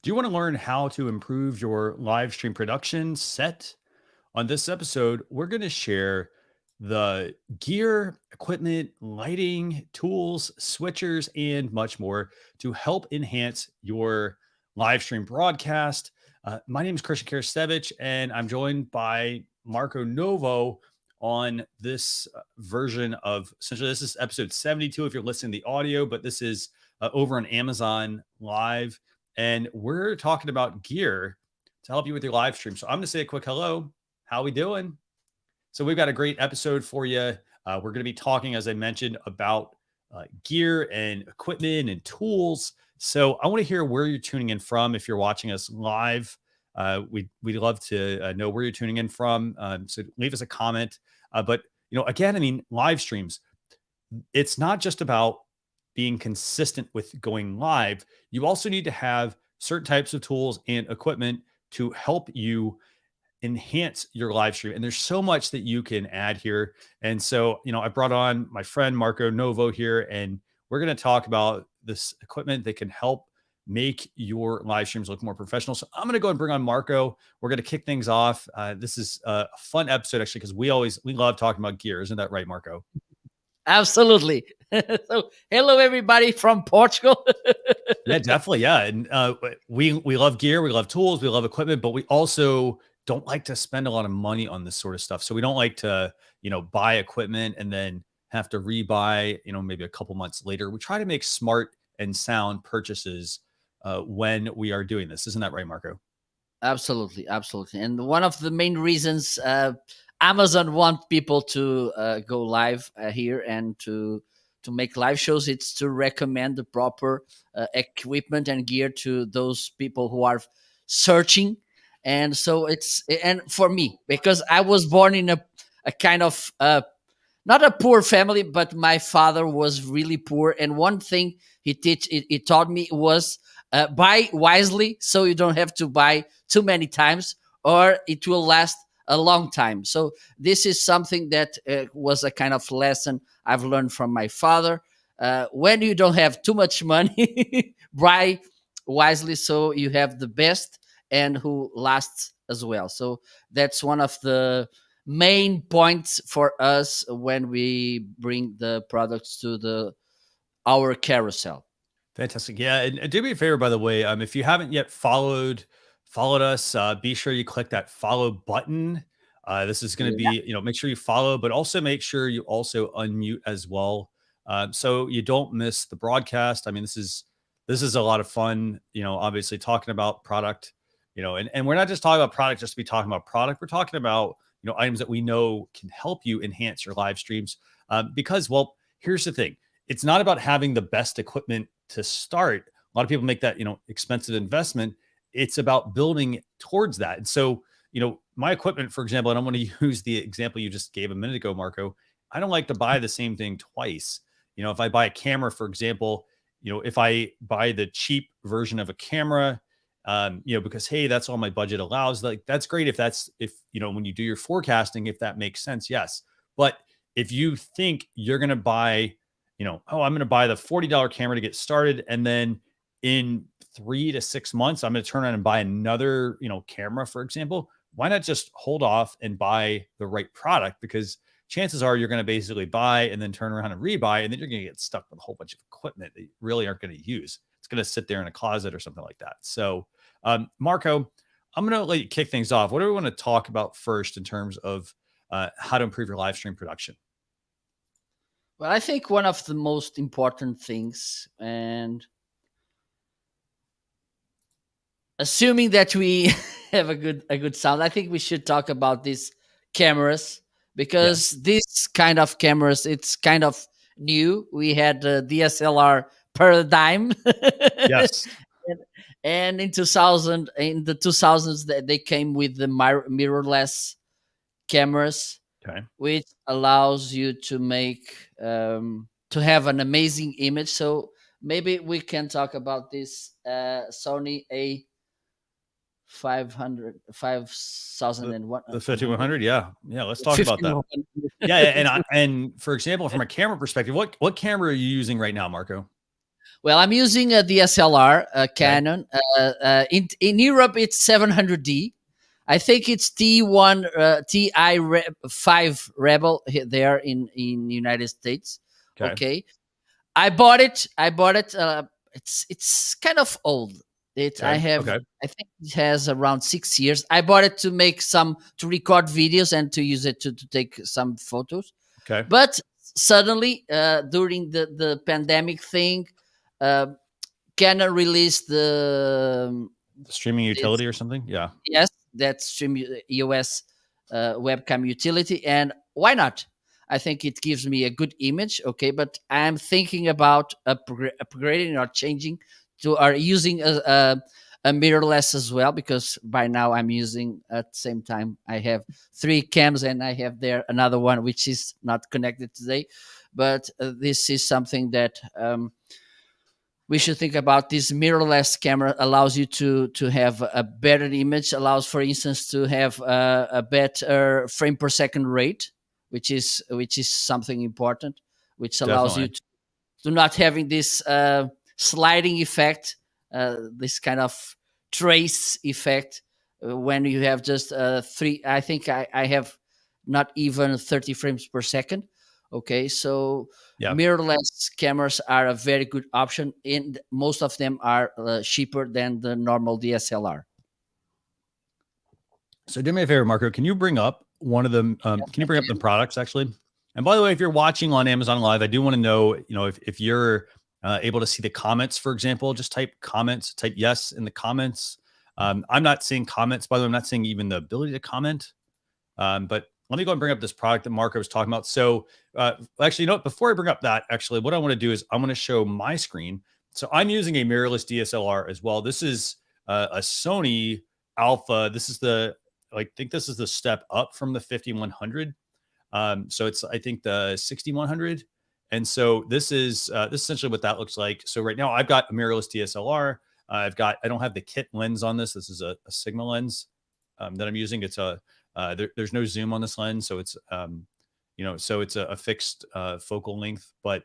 Do you want to learn how to improve your live stream production set? On this episode, we're going to share the gear, equipment, lighting, tools, switchers, and much more to help enhance your live stream broadcast. My name is Christian Karastevich, and I'm joined by Marco Novo on this version of essentially this is episode 72 if you're listening to the audio, but this is over on Amazon Live. And we're talking about gear to help you with your live stream. So I'm going to say a quick hello. How we doing? So we've got a great episode for you. We're going to be talking, as I mentioned, about gear and equipment and tools. So I want to hear where you're tuning in from. If you're watching us live, we'd love to know where you're tuning in from. So leave us a comment. But again, I mean, live streams. It's not just about being consistent with going live. You also need to have certain types of tools and equipment to help you enhance your live stream. And there's so much that you can add here. And so, I brought on my friend Marco Novo here, and we're going to talk about this equipment that can help make your live streams look more professional. So I'm going to go and bring on Marco. We're going to kick things off. This is a fun episode, actually, because we love talking about gear. Isn't that right, Marco? Absolutely. So, hello everybody from Portugal. Yeah, definitely. Yeah, and we love gear, we love tools, we love equipment, but we also don't like to spend a lot of money on this sort of stuff. So we don't like to, buy equipment and then have to rebuy, maybe a couple months later. We try to make smart and sound purchases when we are doing this. Isn't that right, Marco? Absolutely, absolutely. And one of the main reasons Amazon want people to go live here and to make live shows, it's to recommend the proper equipment and gear to those people who are searching. And so and for me, because I was born in a kind of not a poor family, but my father was really poor. And one thing he taught me was buy wisely, so you don't have to buy too many times, or it will last a long time. So this is something that was a kind of lesson I've learned from my father. When you don't have too much money, buy wisely so you have the best and who lasts as well. So that's one of the main points for us when we bring the products to our carousel. Fantastic. Yeah, and do me a favor, by the way, if you haven't yet followed us, be sure you click that follow button. This is going to Yeah. be, make sure you follow, but also make sure you also unmute as well, so you don't miss the broadcast. I mean, this is a lot of fun. Obviously talking about product. And we're not just talking about product just to be talking about product. We're talking about items that we know can help you enhance your live streams. Because, well, here's the thing: it's not about having the best equipment to start. A lot of people make that expensive investment. It's about building towards that. And so, my equipment, for example, and I'm going to use the example you just gave a minute ago, Marco. I don't like to buy the same thing twice. If I buy a camera, for example, if I buy the cheap version of a camera, because hey, that's all my budget allows. Like that's great if when you do your forecasting, if that makes sense, yes. But if you think you're going to buy, oh, I'm going to buy the $40 camera to get started, and then in 3 to 6 months, I'm going to turn around and buy another, camera, for example. Why not just hold off and buy the right product? Because chances are you're going to basically buy and then turn around and rebuy, and then you're going to get stuck with a whole bunch of equipment that you really aren't going to use. It's going to sit there in a closet or something like that. So, Marco, I'm going to let you kick things off. What do we want to talk about first in terms of how to improve your live stream production? Well, I think one of the most important things, and assuming that we have a good sound, I think we should talk about these cameras, because this kind of cameras, it's kind of new. We had the DSLR paradigm. Yes. And in the 2000s, they came with the mirrorless cameras, Okay. which allows you to make to have an amazing image. So maybe we can talk about this Sony A5001. The 5100. Yeah. Let's talk about that. Yeah. And for example, from a camera perspective, what camera are you using right now, Marco? Well, I'm using a DSLR, Okay. Canon. In Europe, it's 700D. I think it's T1 5 Rebel there in United States. Okay. Okay, I bought it. It's kind of old. Okay. Okay. I think it has around 6 years. I bought it to make some to record videos and to use it to take some photos. Okay. But suddenly, during the pandemic thing, uh, Canon released The streaming this, utility or something. Yeah. yes, that stream EOS webcam utility, and why not? I think it gives me a good image. Okay, but I'm thinking about upgrading or changing to or using a mirrorless as well, because by now I'm using at the same time I have three cams and I have there another one which is not connected today, but this is something that we should think about. This mirrorless camera allows you to have a better image, allows for instance to have a better frame per second rate, which is something important, which allows you Definitely. to not having this sliding effect, this kind of trace effect, when you have just three. I think I have not even 30 frames per second. Okay, so Yeah. mirrorless cameras are a very good option, and most of them are cheaper than the normal DSLR. So do me a favor, Marco. Can you bring up one of them? Yes, Can you I bring up the can. products actually? And by the way, if you're watching on Amazon Live, I do want to know, if you're able to see the comments, for example, just type comments, type yes in the comments. I'm not seeing comments. By the way, I'm not seeing even the ability to comment. But let me go and bring up this product that Marco was talking about. So actually, before I bring up that, actually, what I want to do is I'm going to show my screen. So I'm using a mirrorless DSLR as well. This is a Sony Alpha. This is I think this is the step up from the 5100. So it's, I think, the 6100. And so this is essentially what that looks like. So right now I've got a mirrorless DSLR. I don't have the kit lens on this. This is a Sigma lens that I'm using. It's there's no zoom on this lens, so it's a fixed focal length. But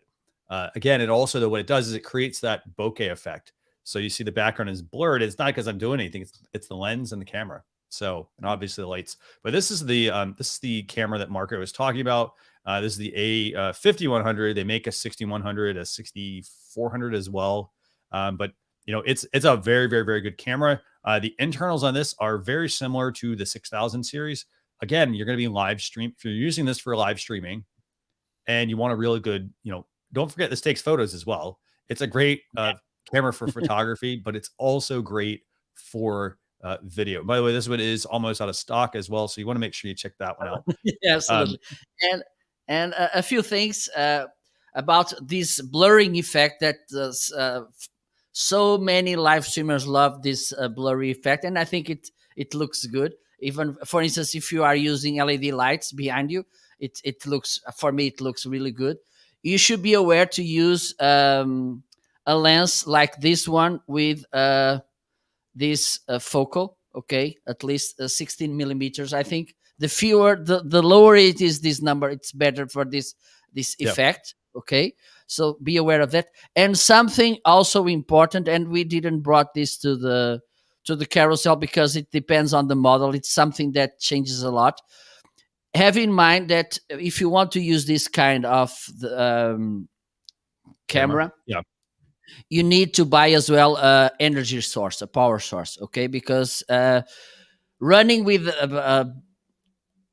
again, it also, what it does is it creates that bokeh effect. So you see the background is blurred. It's not because I'm doing anything. It's the lens and the camera. So, and obviously the lights. But this is the camera that Marco was talking about. This is the A 5100. They make a 6100, a 6400 as well. But it's a very, very, very good camera. The internals on this are very similar to the 6000 series. Again, you're going to be live stream. If you're using this for live streaming and you want a really good, don't forget this takes photos as well. It's a great camera for photography, but it's also great for video. By the way, this one is almost out of stock as well. So you want to make sure you check that one out. Yeah, Um, absolutely. And a few things about this blurring effect that so many live streamers love this blurry effect, and I think it looks good. Even for instance, if you are using LED lights behind you, it looks, for me it looks really good. You should be aware to use a lens like this one with this focal, okay, at least 16 millimeters. I think the lower it is, this number, it's better for this yeah. effect. Okay, so be aware of that. And something also important, and we didn't brought this to the carousel because it depends on the model. It's something that changes a lot. Have in mind that if you want to use this kind of Camera. camera, Yeah. you need to buy as well a energy source, a power source. Okay, because running with a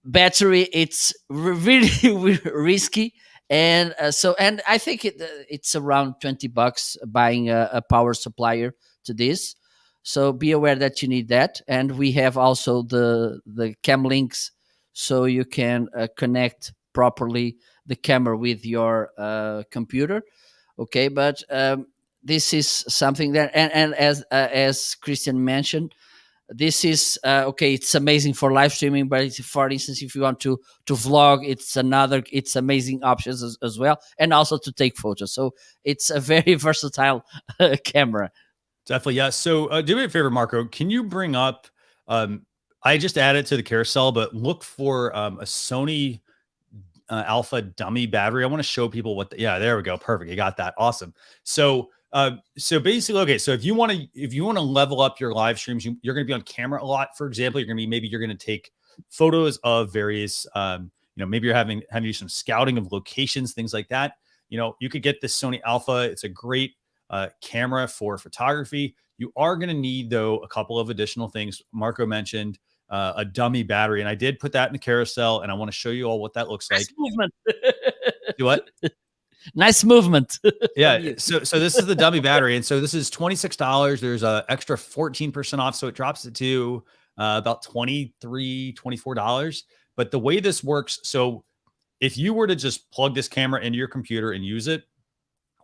battery, it's really risky. And and I think it's around $20 buying a power supplier to this. So be aware that you need that. And we have also the cam links, so you can connect properly the camera with your computer. Okay, but this is something that, and as Christian mentioned, this is okay, it's amazing for live streaming, but for instance, if you want to vlog, it's amazing options as well, and also to take photos. So it's a very versatile camera. Definitely. Yeah. So do me a favor, Marco. Can you bring up, I just added to the carousel, but look for a Sony Alpha dummy battery. I want to show people yeah, there we go. Perfect. You got that. Awesome. So So basically, okay. So if you want to level up your live streams, you're going to be on camera a lot. For example, you're going to take photos of various, maybe you're having to do some scouting of locations, things like that. You could get this Sony Alpha. It's a great camera for photography. You are going to need though a couple of additional things. Marco mentioned a dummy battery, and I did put that in the carousel, and I want to show you all what that looks Nice like. movement. Do what? Nice movement from Yeah, you. so this is the dummy battery, and so this is $26. There's a extra 14% off, so it drops it to about $23, $24. But the way this works, so if you were to just plug this camera into your computer and use it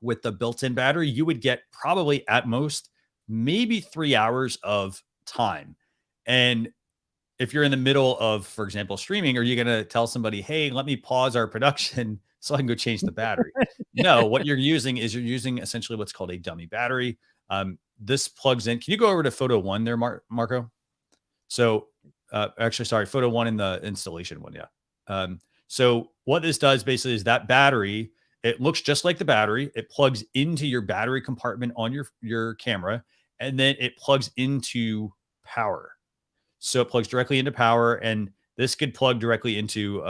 with the built-in battery, you would get probably at most maybe 3 hours of time. And if you're in the middle of, for example, streaming, are you going to tell somebody, hey, let me pause our production so I can go change the battery? No, what you're using essentially what's called a dummy battery. This plugs in. Can you go over to photo one there, Marco? So actually, sorry, photo one in the installation one. Yeah. So what this does basically is that battery, it looks just like the battery. It plugs into your battery compartment on your camera, and then it plugs into power. So it plugs directly into power, and this could plug directly into,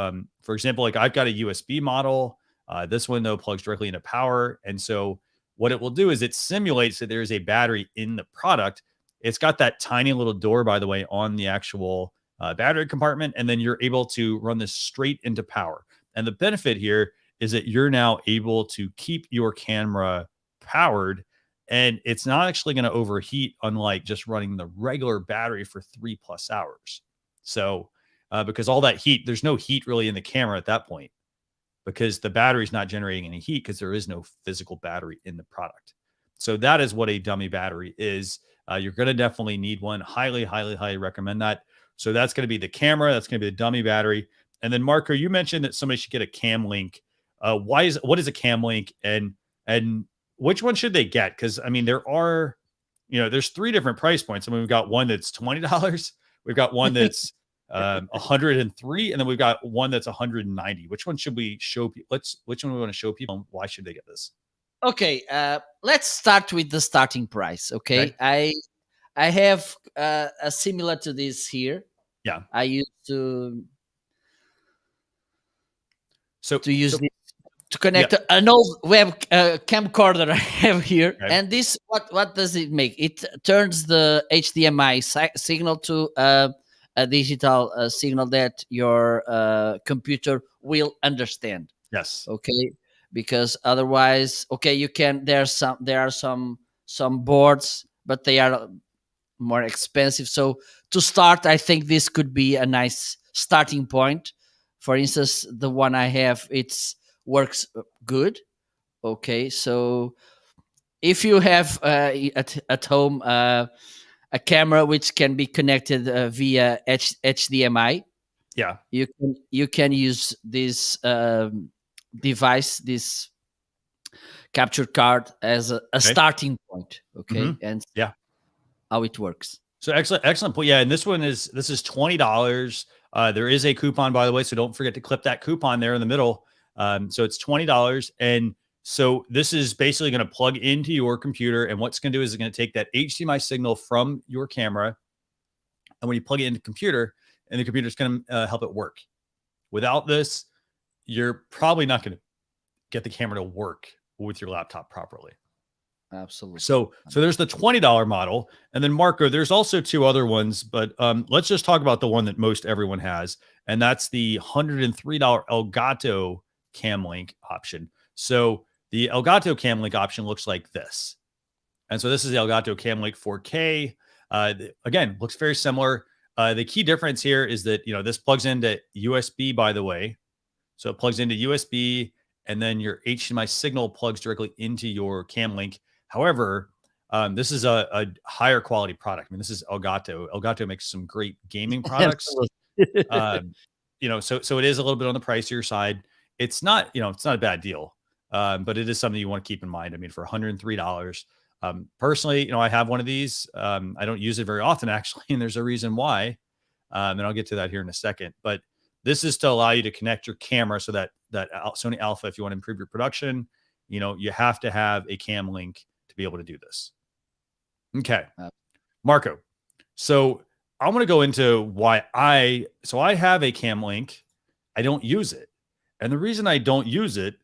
for example, like I've got a USB model. This one though plugs directly into power, and so what it will do is it simulates that there is a battery in the product. It's got that tiny little door, by the way, on the actual battery compartment, and then you're able to run this straight into power. And the benefit here is that you're now able to keep your camera powered, and it's not actually going to overheat, unlike just running the regular battery for 3+ hours. So because all that heat, there's no heat really in the camera at that point, because the battery's not generating any heat because there is no physical battery in the product. So that is what a dummy battery is. You're going to definitely need one. Highly, highly, highly recommend that. So that's going to be the camera. That's going to be the dummy battery. And then Marco, you mentioned that somebody should get a Cam Link. What is a Cam Link, and which one should they get? Because I mean, there's 3 different price points. I mean, we've got one that's $20. We've got one that's 103, and then we've got one that's 190. Which one should we show people? Which one we want to show people? And why should they get this? Okay, let's start with the starting price. Okay, Okay. I have a similar to this here. Yeah. I used to So use so this to connect yeah. an old web camcorder I have here. Okay. And this, what does it make? It turns the HDMI signal to a digital signal that your computer will understand. Yes. Okay, because otherwise, okay, you can. There are some boards, but they are more expensive. So to start, I think this could be a nice starting point. For instance, the one I have, it's works good. Okay, so if you have at home a camera which can be connected via HDMI, Yeah. you can use this device, this capture card, as a Okay. starting point. Okay, and Yeah. how it works. So excellent point. Yeah, and this is $20. There is a coupon, by the way, so don't forget to clip that coupon there in the middle. So it's $20, and so this is basically going to plug into your computer, and what's going to do is it's going to take that HDMI signal from your camera, and when you plug it into the computer, and the computer's going to help it work. Without this, you're probably not going to get the camera to work with your laptop properly. Absolutely. So there's the $20 model, and then Marco, there's also 2 other ones, but let's just talk about the one that most everyone has, and that's the $103 Elgato Cam Link option. So the Elgato Cam Link option looks like this, and so this is the Elgato Cam Link 4K. Again, looks very similar. The key difference here is that this plugs into USB, by the way, so it plugs into USB, and then your HDMI signal plugs directly into your Cam Link. However, this is a higher quality product. I mean, this is Elgato. Elgato makes some great gaming products. So it is a little bit on the pricier side. It's not a bad deal, but it is something you want to keep in mind. I mean, for $103, personally, I have one of these. I don't use it very often, actually, and there's a reason why. And I'll get to that here in a second. But this is to allow you to connect your camera, so that Sony Alpha, if you want to improve your production, you have to have a Cam Link to be able to do this. Okay, Uh, Marco. So I'm going to go into why I have a Cam Link. I don't use it. And the reason I don't use it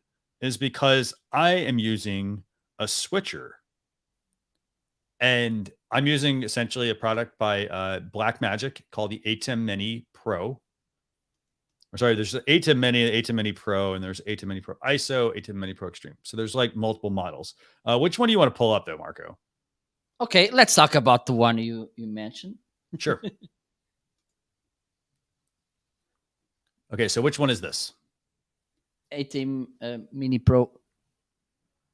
is because I am using a switcher. And I'm using essentially a product by Blackmagic called the A10 Mini Pro. Or sorry, there's the A10 Mini, the A10 Mini Pro, and there's A10 Mini Pro ISO, A10 Mini Pro Extreme. So there's like multiple models. Which one do you want to pull up though, Marco? Okay, let's talk about the one you mentioned. Sure. Okay, so which one is this? A10 Mini Pro.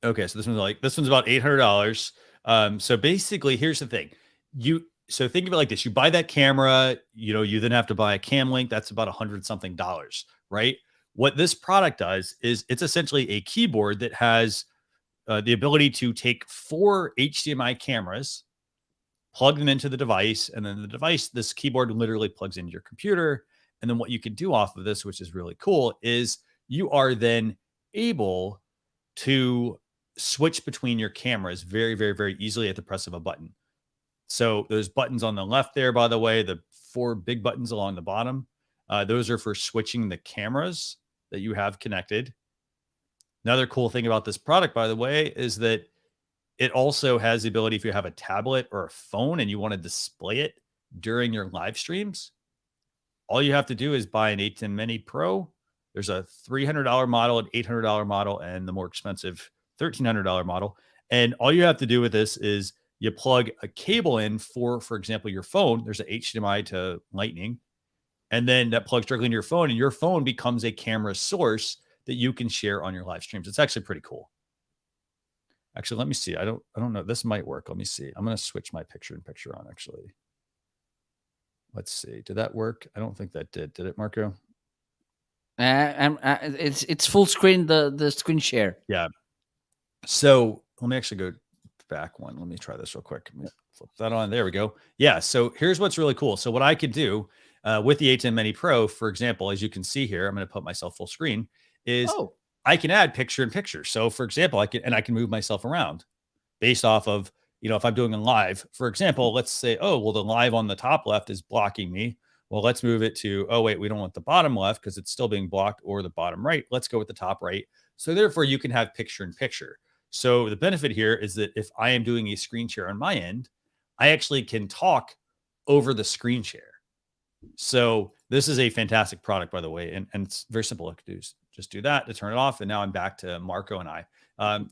Okay, so this one's about $800. So basically, here's the thing. So think of it like this: you buy that camera, you then have to buy a cam link. That's about $100 something, right? What this product does is it's essentially a keyboard that has the ability to take 4 HDMI cameras, plug them into the device, and then this keyboard literally plugs into your computer. And then what you can do off of this, which is really cool, is you are then able to switch between your cameras very, very, very easily at the press of a button. So those buttons on the left there, by the way, the 4 big buttons along the bottom, those are for switching the cameras that you have connected. Another cool thing about this product, by the way, is that it also has the ability, if you have a tablet or a phone and you want to display it during your live streams, all you have to do is buy an A10 Mini Pro. There's a $300 model, an $800 model, and the more expensive $1,300 model. And all you have to do with this is you plug a cable in for example, your phone. There's an HDMI to Lightning, and then that plugs directly into your phone, and your phone becomes a camera source that you can share on your live streams. It's actually pretty cool. Actually, let me see. I don't know. This might work. Let me see. I'm going to switch my picture-in-picture on, actually. Let's see. Did that work? I don't think that did. Did it, Marco? It's full screen, the screen share. Yeah. So let me actually go back one. Let me try this real quick. Let me flip that on. There we go. Yeah. So here's what's really cool. So what I could do with the A10 Mini Pro, for example, as you can see here, I'm going to put myself full screen, is I can add picture-in-picture. So for example, I can move myself around based off of, if I'm doing a live, for example, let's say, oh, well, the live on the top left is blocking me. Well, let's move it to, oh, wait, we don't want the bottom left because it's still being blocked, or the bottom right. Let's go with the top right. So therefore, you can have picture-in-picture. So the benefit here is that if I am doing a screen share on my end, I actually can talk over the screen share. So this is a fantastic product, by the way. And it's very simple. I could just do that to turn it off. And now I'm back to Marco and I.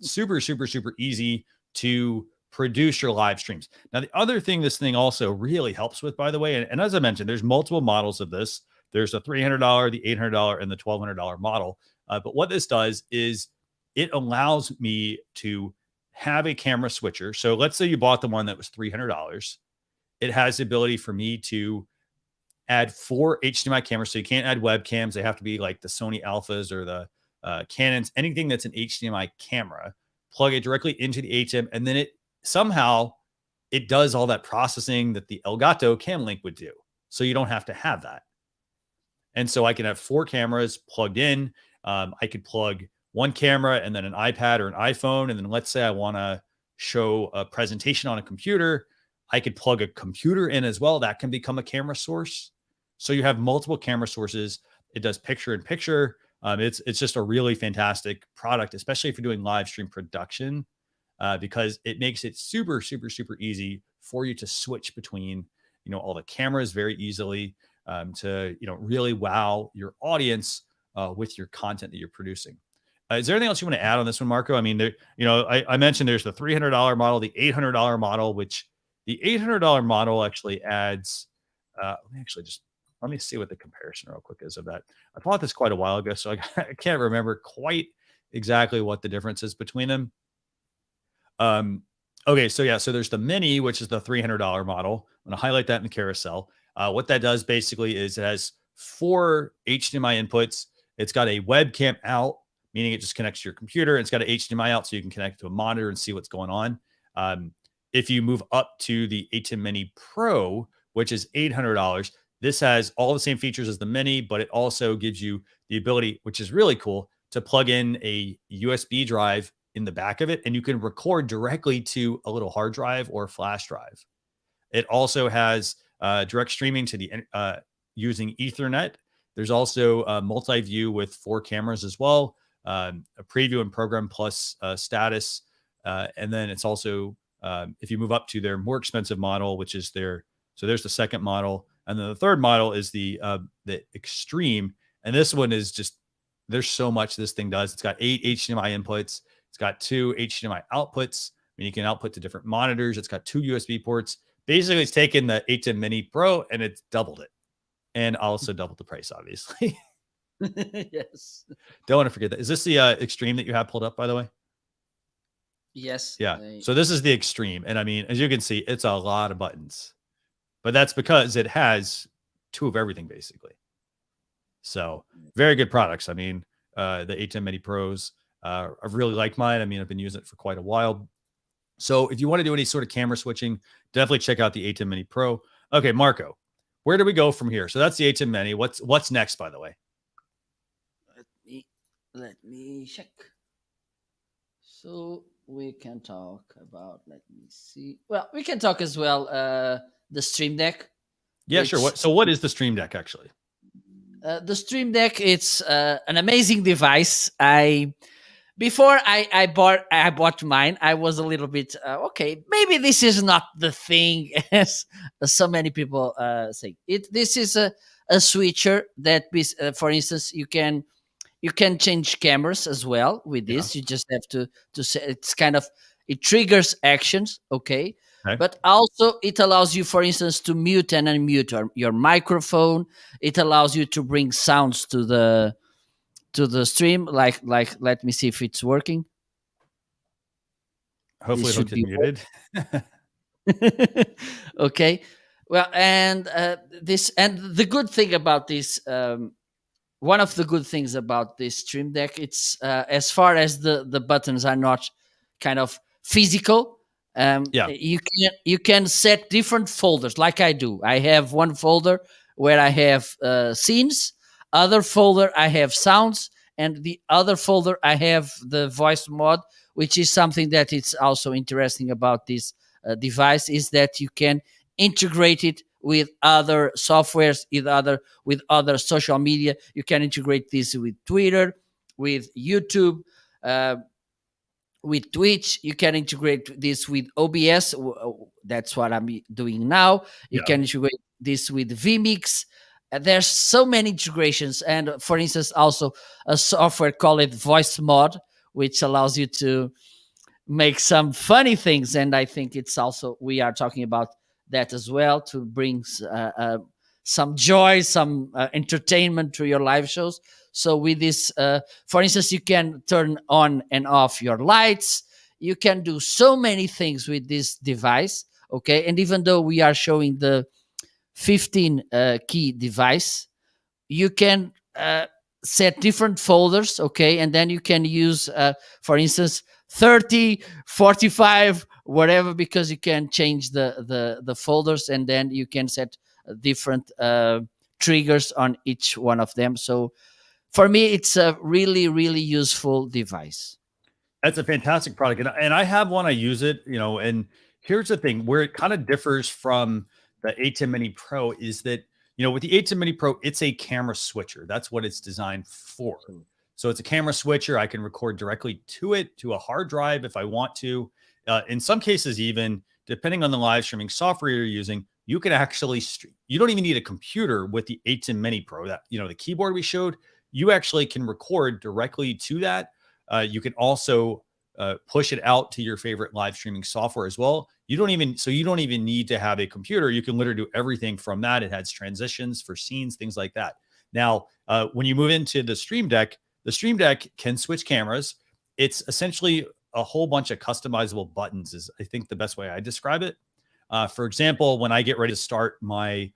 Super, super, super easy to produce your live streams. Now, the other thing this thing also really helps with, by the way, and as I mentioned, there's multiple models of this. There's the $300, the $800, and the $1,200 model. But what this does is it allows me to have a camera switcher. So let's say you bought the one that was $300. It has the ability for me to add 4 HDMI cameras. So you can't add webcams. They have to be like the Sony Alphas or the Canons, anything that's an HDMI camera. Plug it directly into the HM, and then it does all that processing that the Elgato Cam Link would do. So you don't have to have that. And so I can have 4 cameras plugged in. I could plug one camera and then an iPad or an iPhone. And then let's say I want to show a presentation on a computer. I could plug a computer in as well. That can become a camera source. So you have multiple camera sources. It does picture-in-picture. It's just a really fantastic product, especially if you're doing live stream production, because it makes it super, super, super easy for you to switch between, all the cameras very easily, to, really wow your audience with your content that you're producing. Is there anything else you want to add on this one, Marco? I mean, I mentioned there's the $300 model, the $800 model, which the $800 model actually adds, let me see what the comparison real quick is of that. I bought this quite a while ago, so I can't remember quite exactly what the difference is between them. Okay, so yeah, so there's the Mini, which is the $300 model. I'm going to highlight that in the carousel. What that does basically is it has 4 HDMI inputs. It's got a webcam out, meaning it just connects to your computer. It's got an HDMI out, so you can connect to a monitor and see what's going on. If you move up to the A10 Mini Pro, which is $800, this has all the same features as the Mini, but it also gives you the ability, which is really cool, to plug in a USB drive in the back of it, and you can record directly to a little hard drive or flash drive. It also has direct streaming to the using Ethernet. There's also multi-view with 4 cameras as well, a preview and program plus status, and then it's also if you move up to their more expensive model, which is their so there's the second model, and then the third model is the Extreme, and this one is just there's so much this thing does. It's got 8 HDMI inputs. It's got 2 HDMI outputs. I mean, you can output to different monitors. It's got 2 USB ports. Basically, it's taken the A10 Mini Pro and it's doubled it, and also doubled the price, obviously. Yes. Don't want to forget that. Is this the Extreme that you have pulled up, by the way? Yes. Yeah. So this is the Extreme, and I mean, as you can see, it's a lot of buttons, but that's because it has 2 of everything, basically. So very good products. I mean, the A10 Mini Pros, I've really liked mine. I mean, I've been using it for quite a while. So if you want to do any sort of camera switching, definitely check out the A10 Mini Pro. Okay, Marco, where do we go from here? So that's the A10 Mini. What's next, by the way? Let me check. So we can talk about, let me see. Well, we can talk as well the Stream Deck. Yeah, sure. What is the Stream Deck actually? The Stream Deck, it's an amazing device. Before I bought mine, I was a little bit okay. Maybe this is not the thing as so many people say. This is a switcher that, for instance, you can change cameras as well with this. You just have to say it's kind of it triggers actions, okay. But also it allows you, for instance, to mute and unmute your microphone. It allows you to bring sounds to the stream. Like let me see if it's working. Hopefully it'll get muted. Okay. Well, and the good thing about this, one of the good things about this Stream Deck, it's as far as the buttons are not kind of physical. You can set different folders like I do. I have one folder where I have scenes, other folder I have sounds, and the other folder I have the voice mod, which is something that is also interesting about this device, is that you can integrate it with other softwares, with other social media. You can integrate this with Twitter, with YouTube, with Twitch. You can integrate this with OBS. That's what I'm doing now. You can integrate this with vMix. There's so many integrations. And for instance, also a software called Voice Mod, which allows you to make some funny things. And I think it's also, we are talking about that as well, to bring some joy, some entertainment to your live shows. So with this, for instance, you can turn on and off your lights. You can do so many things with this device, okay? And even though we are showing the 15 key device, you can set different folders, okay? And then you can use, for instance, 30, 45, whatever, because you can change the folders, and then you can set different triggers on each one of them. So for me, it's a really, really useful device. That's a fantastic product. And I have one, I use it, and here's the thing where it kind of differs from the A10 Mini Pro is that, with the A10 Mini Pro, it's a camera switcher. That's what it's designed for. So it's a camera switcher. I can record directly to it, to a hard drive if I want to. In some cases, even depending on the live streaming software you're using, you can actually, you don't even need a computer with the A10 Mini Pro. That, the keyboard we showed, you actually can record directly to that. You can also push it out to your favorite live streaming software as well. You don't even need to have a computer. You can literally do everything from that. It has transitions for scenes, things like that. Now, when you move into the Stream Deck can switch cameras. It's essentially a whole bunch of customizable buttons is, I think, the best way I describe it. For example, when I get ready to start my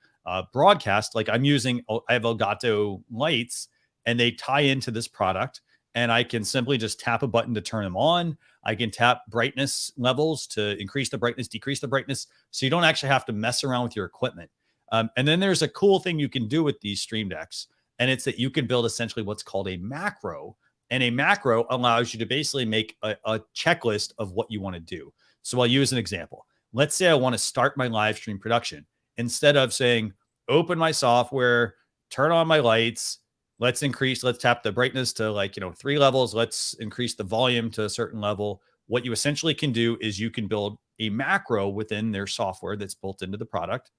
broadcast, like I have Elgato lights, and they tie into this product, and I can simply just tap a button to turn them on. I can tap brightness levels to increase the brightness, decrease the brightness, so you don't actually have to mess around with your equipment. And then there's a cool thing you can do with these Stream Decks, and it's that you can build essentially what's called a macro. And a macro allows you to basically make a checklist of what you want to do. So I'll use an example. Let's say I want to start my live stream production. Instead of saying, open my software, turn on my lights, let's tap the brightness to like, 3 levels. Let's increase the volume to a certain level. What you essentially can do is you can build a macro within their software that's built into the product.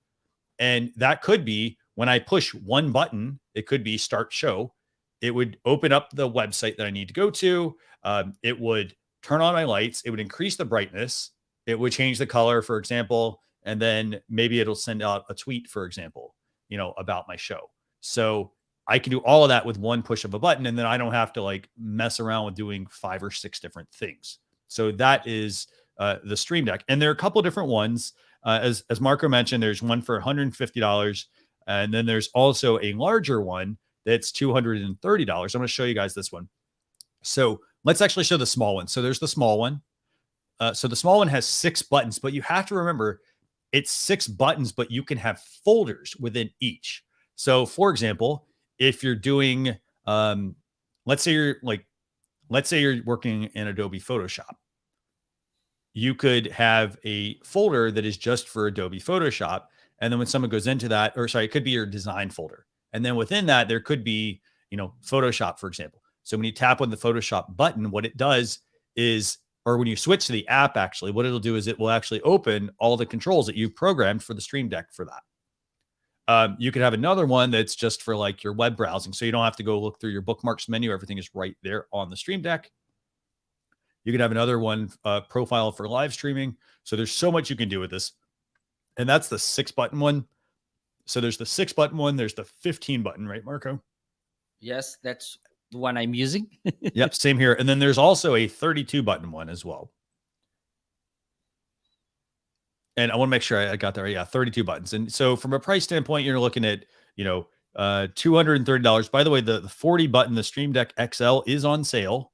And that could be when I push one button, it could be start show. It would open up the website that I need to go to. It would turn on my lights. It would increase the brightness. It would change the color, for example. And then maybe it'll send out a tweet, for example, about my show. So I can do all of that with one push of a button. And then I don't have to like mess around with doing 5 or 6 different things. So that is the Stream Deck. And there are a couple of different ones. As Marco mentioned, there's one for $150. And then there's also a larger one that's $230. I'm going to show you guys this one. So let's actually show the small one. So there's the small one. So the small one has 6 buttons, but you have to remember it's 6 buttons, but you can have folders within each. So for example, if you're doing, let's say you're working in Adobe Photoshop, you could have a folder that is just for Adobe Photoshop. And then when someone goes into that, or sorry, it could be your design folder. And then within that, there could be, Photoshop, for example. So when you tap on the Photoshop button, what it does is, or when you switch to the app, actually, what it'll do is it will actually open all the controls that you programmed for the Stream Deck for that. You could have another one that's just for like your web browsing. So you don't have to go look through your bookmarks menu. Everything is right there on the Stream Deck. You could have another one, profile for live streaming. So there's so much you can do with this. And that's the 6-button one. So there's the 6-button one. There's the 15 button, right, Marco? Yes, that's the one I'm using. Yep, same here. And then there's also a 32 button one as well. And I want to make sure I got that right. Yeah, 32 buttons. And so from a price standpoint, you're looking at, $230. By the way, the 40 button, the Stream Deck XL is on sale.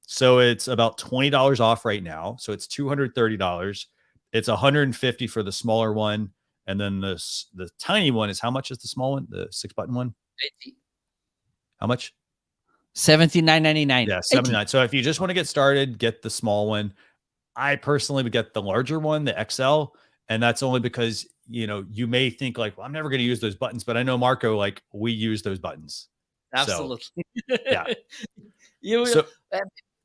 So it's about $20 off right now. So it's $230. It's $150 for the smaller one. And then the tiny one is, how much is the small one? The 6-button one? 80. How much? $79.99. Yeah, $79. So if you just want to get started, get the small one. I personally would get the larger one, the XL. And that's only because, you may think like, well, I'm never going to use those buttons. But I know, Marco, like we use those buttons. Absolutely. So, yeah. So,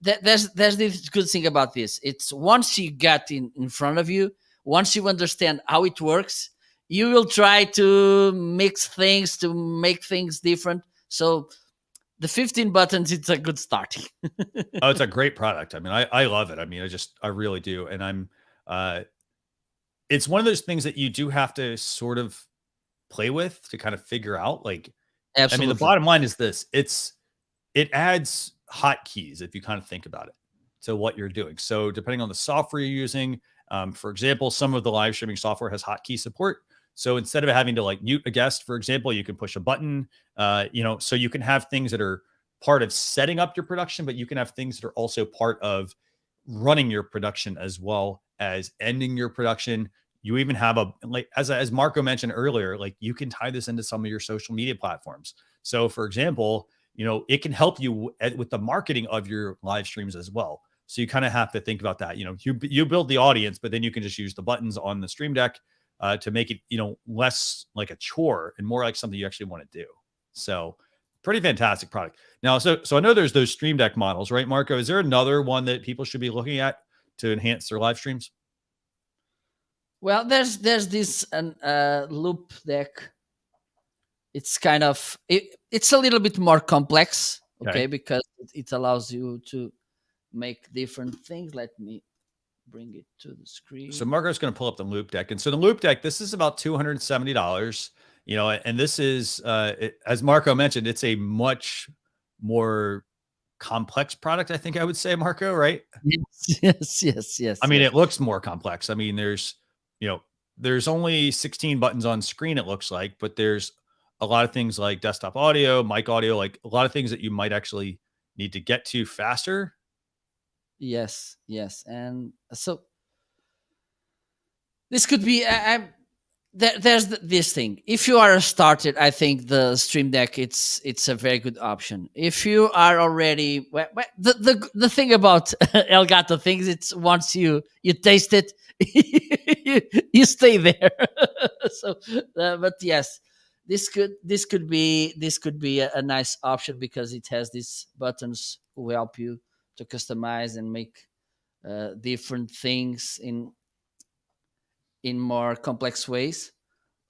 there's this good thing about this. It's once you get in front of you, once you understand how it works, you will try to mix things to make things different. So the 15 buttons, it's a good start. Oh, it's a great product. I mean, I love it. I mean, I really do. And it's one of those things that you do have to sort of play with to kind of figure out. Like, Absolutely. I mean, the bottom line is this: it adds hotkeys if you kind of think about it to what you're doing. So depending on the software you're using, for example, some of the live streaming software has hotkey support. So instead of having to like mute a guest, for example, you can push a button. So you can have things that are part of setting up your production, but you can have things that are also part of running your production as well as ending your production. You even have as Marco mentioned earlier, like you can tie this into some of your social media platforms. So for example, it can help you with the marketing of your live streams as well. So you kind of have to think about that. You build the audience, but then you can just use the buttons on the Stream Deck to make it, less like a chore and more like something you actually want to do. So pretty fantastic product. Now, so I know there's those Stream Deck models, right, Marco? Is there another one that people should be looking at to enhance their live streams? Well, there's this loop deck. It's kind of it's a little bit more complex, okay, because it allows you to make different things. Let me bring it to the screen. So Marco's going to pull up the loop deck, and so the loop deck, this is about $270. And this is as Marco mentioned, it's a much more complex product, I think I would say, Marco, right? Yes. I mean, it looks more complex. I mean, there's only 16 buttons on screen, it looks like, but there's a lot of things like desktop audio, mic audio, like a lot of things that you might actually need to get to faster. Yes. And so this could be, This thing. If you are started, I think the Stream Deck it's a very good option. If you are already the thing about Elgato things, it's once you taste it, you stay there. So, but yes, this could be a nice option because it has these buttons who help you to customize and make different things in more complex ways.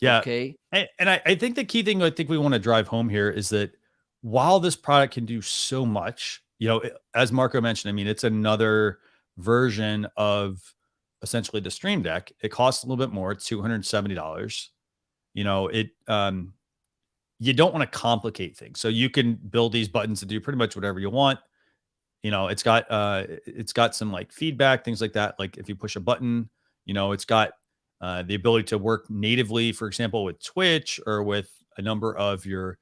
Yeah. Okay. And I think the key thing I think we want to drive home here is that while this product can do so much, as Marco mentioned, I mean, it's another version of essentially the Stream Deck. It costs a little bit more. It's $270. You don't want to complicate things. So you can build these buttons to do pretty much whatever you want. It's got some like feedback, things like that. Like if you push a button, it's got the ability to work natively, for example, with Twitch or with a number of your,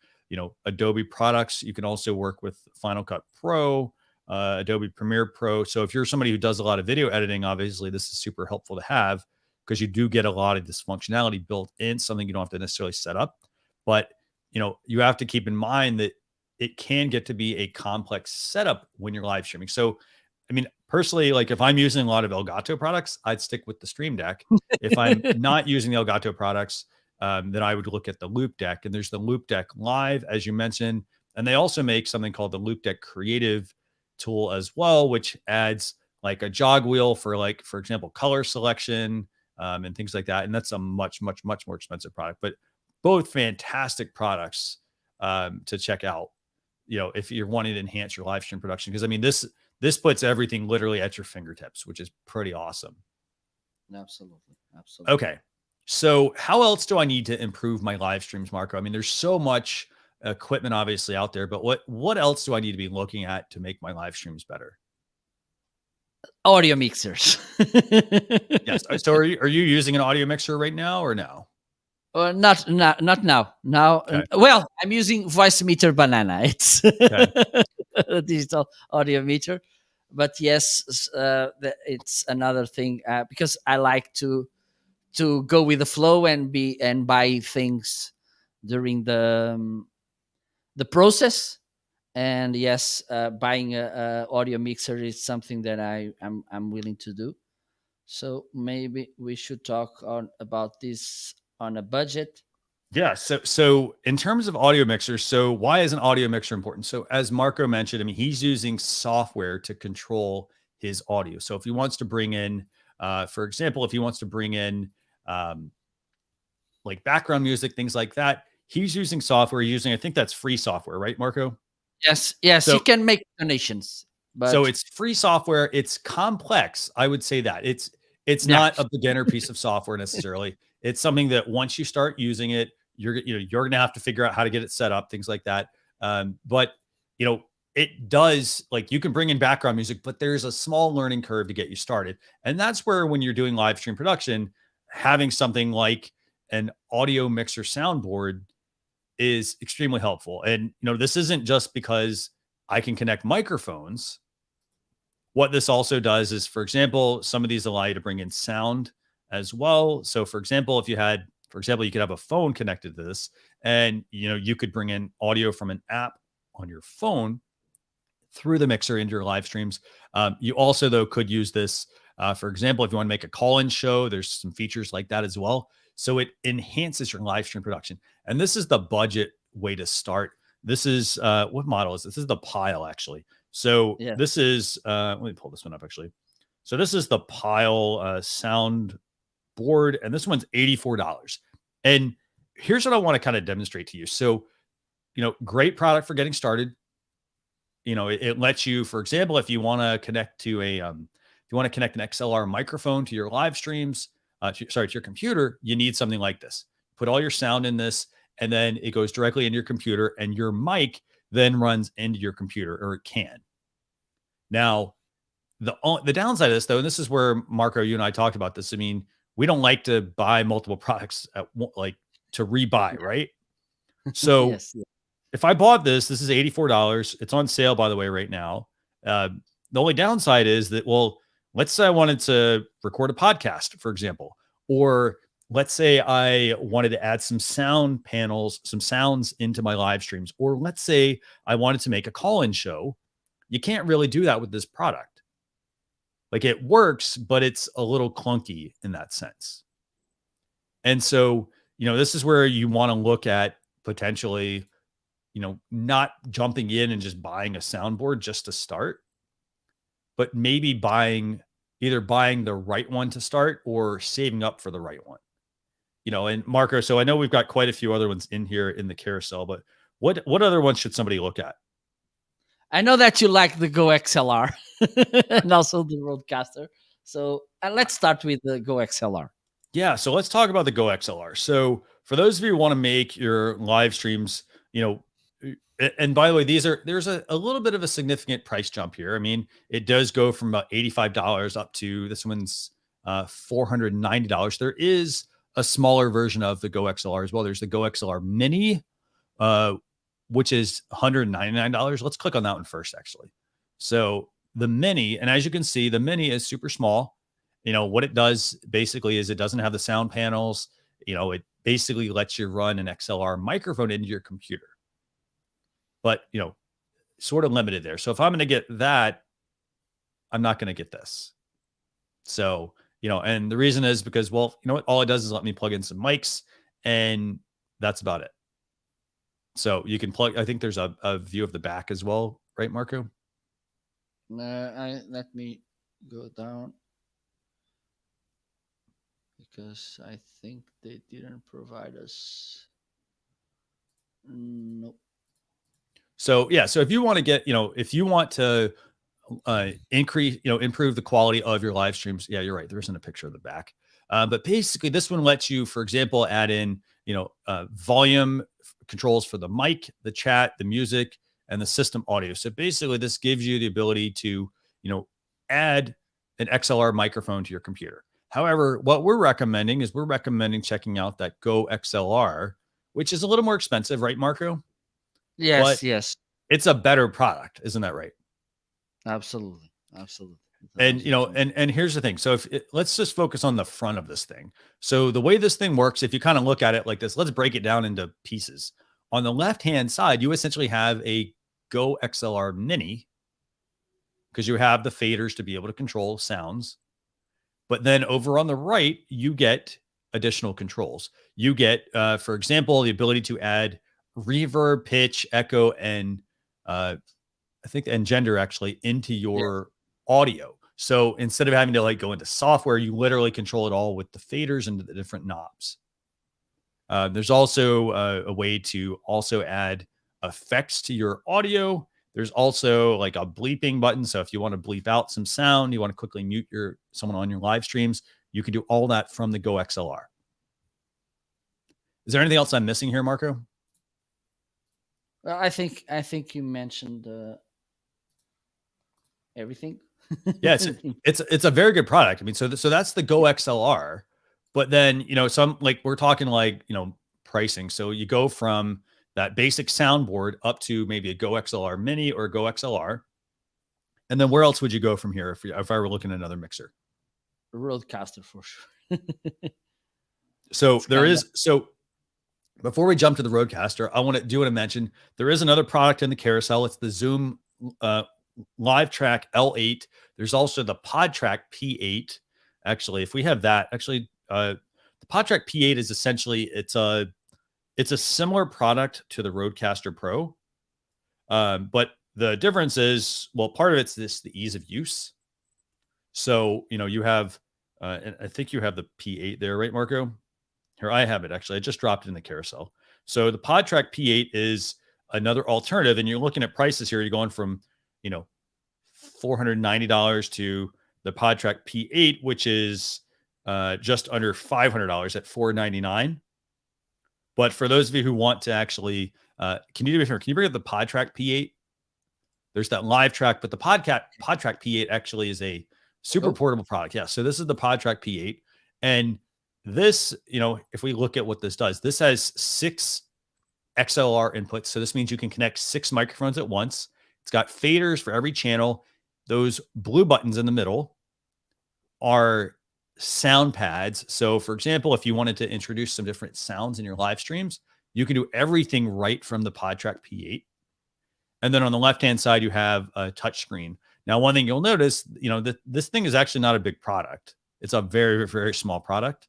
Adobe products. You can also work with Final Cut Pro, Adobe Premiere Pro. So if you're somebody who does a lot of video editing, obviously this is super helpful to have because you do get a lot of this functionality built in, something you don't have to necessarily set up. But, you have to keep in mind that it can get to be a complex setup when you're live streaming. So, I mean, personally, like if I'm using a lot of Elgato products, I'd stick with the Stream Deck. If I'm not using the Elgato products, then I would look at the Loop Deck. And there's the Loop Deck Live, as you mentioned, and they also make something called the Loop Deck Creative tool as well, which adds like a jog wheel for like, for example, color selection and things like that. And that's a much, much, much more expensive product, but both fantastic products to check out, if you're wanting to enhance your live stream production. Because I mean, this puts everything literally at your fingertips, which is pretty awesome. Absolutely. Absolutely. Okay. So how else do I need to improve my live streams, Marco? I mean, there's so much equipment obviously out there, but what else do I need to be looking at to make my live streams better? Audio mixers. Yes. So are you using an audio mixer right now or no? Not now. Now, Okay. well, I'm using Voice Meter Banana. It's Okay. a digital audio meter, but yes, it's another thing because I like to go with the flow and buy things during the process. And yes, buying a audio mixer is something that I'm willing to do. So maybe we should talk about this on a budget. Yeah. So in terms of audio mixers, so why is an audio mixer important? So as Marco mentioned, I mean, he's using software to control his audio. So if he wants to bring in, for example, if he wants to bring in um, like background music, things like that, he's using software. I think that's free software, right, Marco? Yes, you So can make donations, So but it's free software. It's complex. I would say that it's yeah, not a beginner piece of software necessarily. It's something that once you start using it, you're going to have to figure out how to get it set up, things like that. But it does, like, you can bring in background music, but there's a small learning curve to get you started, and that's where when you're doing live stream production, having something like an audio mixer soundboard is extremely helpful. And this isn't just because I can connect microphones. What this also does is, for example, some of these allow you to bring in sound as well. So, for example, you could have a phone connected to this, and you could bring in audio from an app on your phone through the mixer into your live streams. You also, though, could use this, for example, if you want to make a call-in show. There's some features like that as well. So it enhances your live stream production. And this is the budget way to start. This is what model is this? This is the Pile, actually. So yeah, this is let me pull this one up actually. So this is the Pile sound board, and this one's $84. And here's what I want to kind of demonstrate to you. So, great product for getting started. It lets you, for example, if you want to connect to if you want to connect an XLR microphone to your live streams, to your computer, you need something like this. Put all your sound in this, and then it goes directly into your computer, and your mic then runs into your computer, or it can. Now, the downside of this, though, and this is where, Marco, you and I talked about this. I mean, we don't like to buy multiple products like to rebuy, right? So yes, if I bought this is $84. It's on sale, by the way, right now. The only downside is that, well, let's say I wanted to record a podcast, for example, or let's say I wanted to add some sound panels, some sounds into my live streams, or let's say I wanted to make a call-in show. You can't really do that with this product. Like it works, but it's a little clunky in that sense. And so, this is where you want to look at potentially, not jumping in and just buying a soundboard just to start, but maybe either buying the right one to start or saving up for the right one. And Marco, so I know we've got quite a few other ones in here in the carousel, but what other ones should somebody look at? I know that you like the GoXLR and also the Roadcaster. So let's start with the GoXLR. Yeah, so let's talk about the GoXLR. So for those of you who want to make your live streams, and by the way, there's a little bit of a significant price jump here. I mean, it does go from about $85 up to this one's $490. There is a smaller version of the GoXLR as well. There's the GoXLR Mini, which is $199. Let's click on that one first, actually. So the Mini, and as you can see, the Mini is super small. What it does basically is it doesn't have the sound panels. It basically lets you run an XLR microphone into your computer. But, sort of limited there. So if I'm going to get that, I'm not going to get this. So, and the reason is because, well, you know what? All it does is let me plug in some mics, and that's about it. So you can plug, I think there's a view of the back as well, right, Marco? Let me go down because I think they didn't provide us. Nope. So yeah, so if you want to get, if you want to improve the quality of your live streams, yeah, you're right. There isn't a picture of the back, but basically this one lets you, for example, add in, volume controls for the mic, the chat, the music, and the system audio. So basically, this gives you the ability to, add an XLR microphone to your computer. However, what we're recommending checking out that GoXLR, which is a little more expensive, right, Marco? Yes, but yes. It's a better product, isn't that right? Absolutely, absolutely. And and here's the thing. So let's just focus on the front of this thing. So the way this thing works, if you kind of look at it like this, let's break it down into pieces. On the left-hand side, you essentially have a GoXLR Mini because you have the faders to be able to control sounds. But then over on the right, you get additional controls. You get, for example, the ability to add reverb, pitch, echo, and I think gender actually into your audio. So instead of having to like go into software, you literally control it all with the faders and the different knobs. There's also a way to also add effects to your audio. There's also like a bleeping button. So if you want to bleep out some sound, you want to quickly mute someone on your live streams, you can do all that from the GoXLR. Is there anything else I'm missing here, Marco? Well, I think you mentioned everything. Yeah, it's a very good product. I mean, so that's the GoXLR, but then some like we're talking like pricing. So you go from that basic soundboard up to maybe a GoXLR Mini or a GoXLR, and then where else would you go from here if I were looking at another mixer? Roadcaster for sure. So so before we jump to the Roadcaster, I want to mention there is another product in the carousel. It's the Zoom Live Track L8. There's also the Podrack P8. Actually, if we have that, the Podrack P8 is essentially it's a similar product to the Roadcaster Pro, but the difference is, well, part of it's the ease of use. So you have, and I think you have the P8 there, right, Marco? Here, I have it, actually. I just dropped it in the carousel. So the Podrack P8 is another alternative, and you're looking at prices here. You're going from, $490 to the Podrack P8, which is just under $500 at $499. But for those of you who want to actually, can you do me a favor? Can you bring up the Podrack P8? There's that live track, but the Podrack P8 actually is a super portable product. Yeah. So this is the Podrack P8. And this, if we look at what this does, this has 6 XLR inputs. So this means you can connect 6 microphones at once. It's got faders for every channel. Those blue buttons in the middle are sound pads. So, for example, if you wanted to introduce some different sounds in your live streams, you can do everything right from the Podrack P8. And then on the left-hand side, you have a touch screen. Now, one thing you'll notice, this thing is actually not a big product. It's a very, very small product.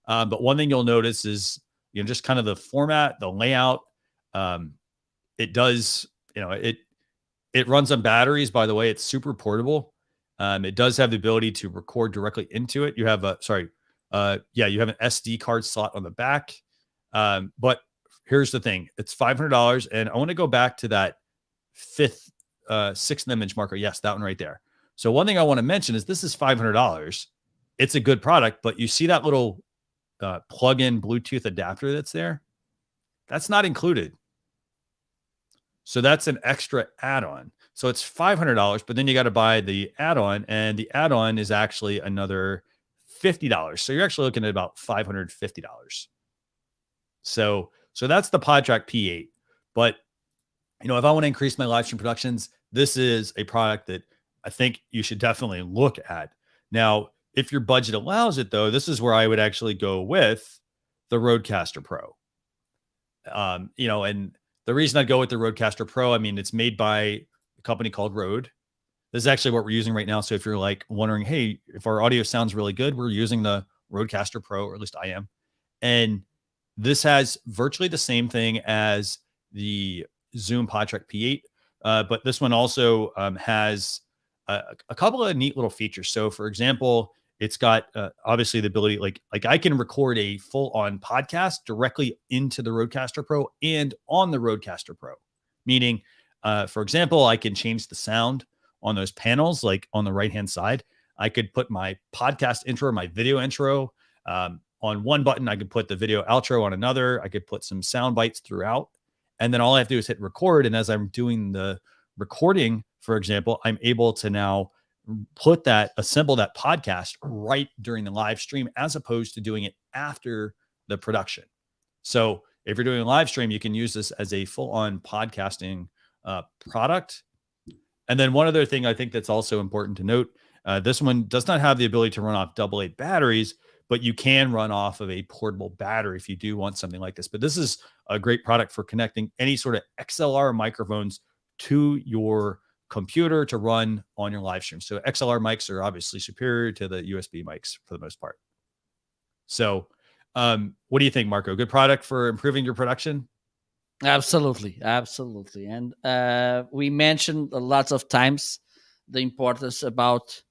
But one thing you'll notice is, just kind of the format, the layout. Um, it does, it runs on batteries. By the way, it's super portable. It does have the ability to record directly into it. You have you have an SD card slot on the back. But here's the thing: it's $500, and I want to go back to that sixth image marker. Yes, that one right there. So one thing I want to mention is this is $500. It's a good product, but you see that little plug-in Bluetooth adapter that's there? That's not included. So that's an extra add-on. So it's $500, but then you got to buy the add-on, and the add-on is actually another $50. So you're actually looking at about $550. So that's the Podrack P8. But if I want to increase my live stream productions, this is a product that I think you should definitely look at. Now, if your budget allows it, though, this is where I would actually go with the Rodecaster Pro. And the reason I'd go with the Rodecaster Pro, I mean, it's made by a company called Rode. This is actually what we're using right now. So if you're like wondering, hey, if our audio sounds really good, we're using the Rodecaster Pro, or at least I am. And this has virtually the same thing as the Zoom Podrack P8, but this one also has a couple of neat little features. So, for example, it's got obviously the ability, like I can record a full-on podcast directly into the Rodecaster Pro and on the Rodecaster Pro. Meaning, for example, I can change the sound on those panels, like on the right-hand side. I could put my podcast intro, my video intro on one button. I could put the video outro on another. I could put some sound bites throughout. And then all I have to do is hit record. And as I'm doing the recording, for example, I'm able to now assemble that podcast right during the live stream, as opposed to doing it after the production. So if you're doing a live stream, you can use this as a full-on podcasting product. And then one other thing I think that's also important to note, this one does not have the ability to run off AA batteries, but you can run off of a portable battery if you do want something like this. But this is a great product for connecting any sort of XLR microphones to your computer to run on your live stream. So XLR mics are obviously superior to the USB mics for the most part. So what do you think, Marco? Good product for improving your production? Absolutely. And we mentioned lots of times the importance about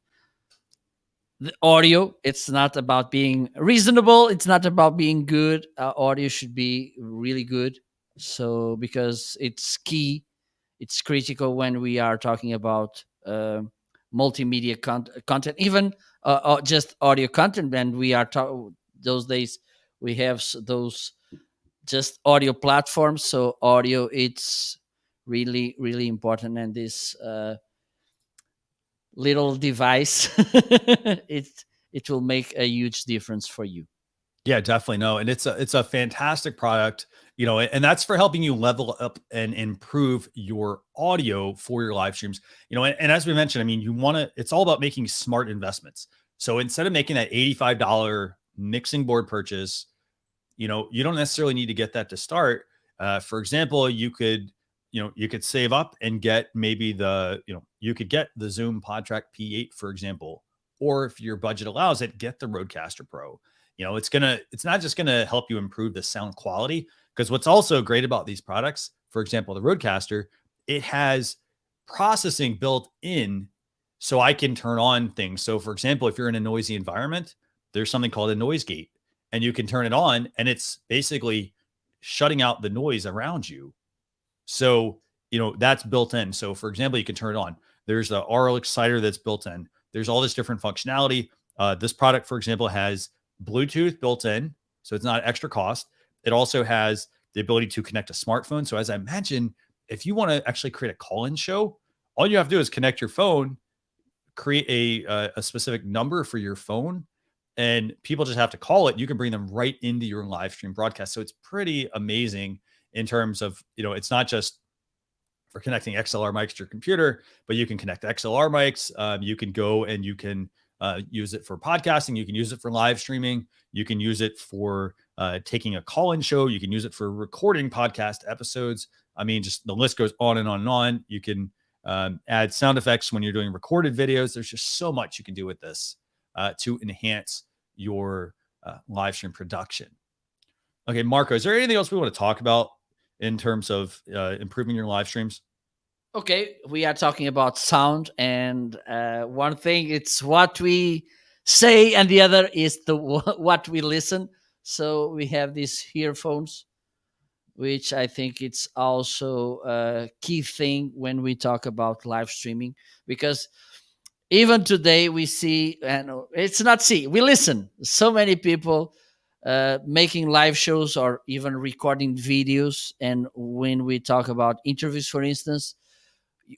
the audio. It's not about being reasonable. It's not about being good. Audio should be really good. So because it's key, it's critical when we are talking about multimedia content, even just audio content. When we are those days, we have those just audio platforms. So audio, it's really, really important. And this little device, it will make a huge difference for you. Yeah, definitely. No, and it's a fantastic product, and that's for helping you level up and improve your audio for your live streams. And as we mentioned, I mean, it's all about making smart investments. So instead of making that $85 mixing board purchase, you don't necessarily need to get that to start. For example, you could save up and get maybe you could get the Zoom Podrack P8, for example, or if your budget allows it, get the Rodecaster Pro. It's not just gonna help you improve the sound quality, because what's also great about these products, for example, the Rodecaster, it has processing built in, so I can turn on things. So, for example, if you're in a noisy environment, there's something called a noise gate, and you can turn it on, and it's basically shutting out the noise around you. So, that's built in. So, for example, you can turn it on. There's the RL exciter that's built in. There's all this different functionality. This product, for example, has Bluetooth built in, so it's not extra cost. It also has the ability to connect a smartphone. So as I mentioned, if you want to actually create a call-in show, all you have to do is connect your phone, create a specific number for your phone, and people just have to call it. You can bring them right into your live stream broadcast. So it's pretty amazing in terms of, it's not just for connecting XLR mics to your computer, but you can connect XLR mics. You can go and you can use it for podcasting. You can use it for live streaming. You can use it for taking a call-in show. You can use it for recording podcast episodes. I mean, just the list goes on and on and on. You can add sound effects when you're doing recorded videos. There's just so much you can do with this to enhance your live stream production. Okay, Marco, is there anything else we want to talk about in terms of improving your live streams? Okay, we are talking about sound, and one thing it's what we say, and the other is the what we listen. So we have these earphones, which I think it's also a key thing when we talk about live streaming, because even today we see, and it's not see, we listen. So many people making live shows or even recording videos, and when we talk about interviews, for instance,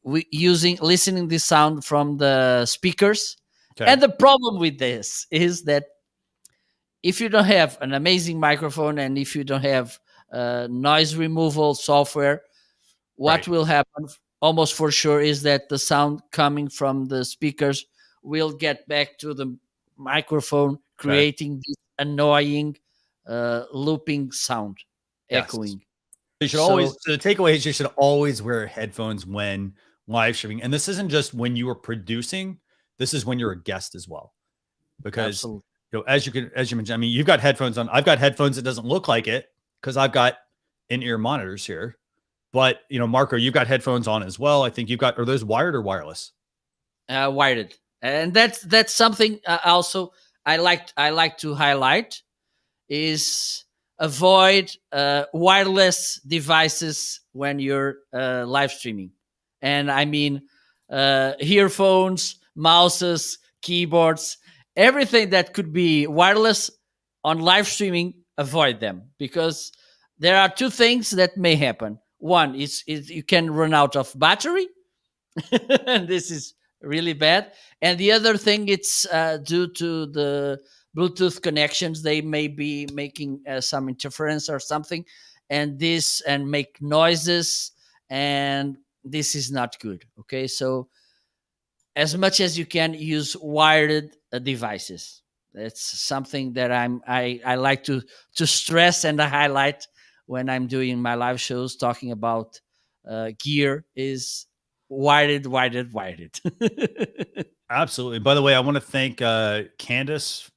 we using listening the sound from the speakers. Okay. And the problem with this is that if you don't have an amazing microphone and if you don't have noise removal software, what Right. will happen almost for sure is that the sound coming from the speakers will get back to the microphone, Okay. creating this annoying looping sound, Yes. echoing. You should So always, so the takeaway is you should always wear headphones when live streaming. And this isn't just when you are producing, this is when you're a guest as well. Because absolutely. as you mentioned, I mean, you've got headphones on. I've got headphones. It doesn't look like it because I've got in-ear monitors here. But Marco, you've got headphones on as well. I think you've got, are those wired or wireless? Wired, and that's something also I like to highlight is avoid wireless devices when you're live streaming, and I mean earphones, mouses, keyboards, everything that could be wireless on live streaming. Avoid them, because there are two things that may happen. One is you can run out of battery, and this is really bad. And the other thing, it's due to the Bluetooth connections. They may be making some interference or something, and make noises, and this is not good. Okay, so as much as you can, use wired devices. That's something that I like to stress and highlight when I'm doing my live shows, talking about gear is wired. Absolutely. By the way, I want to thank Candice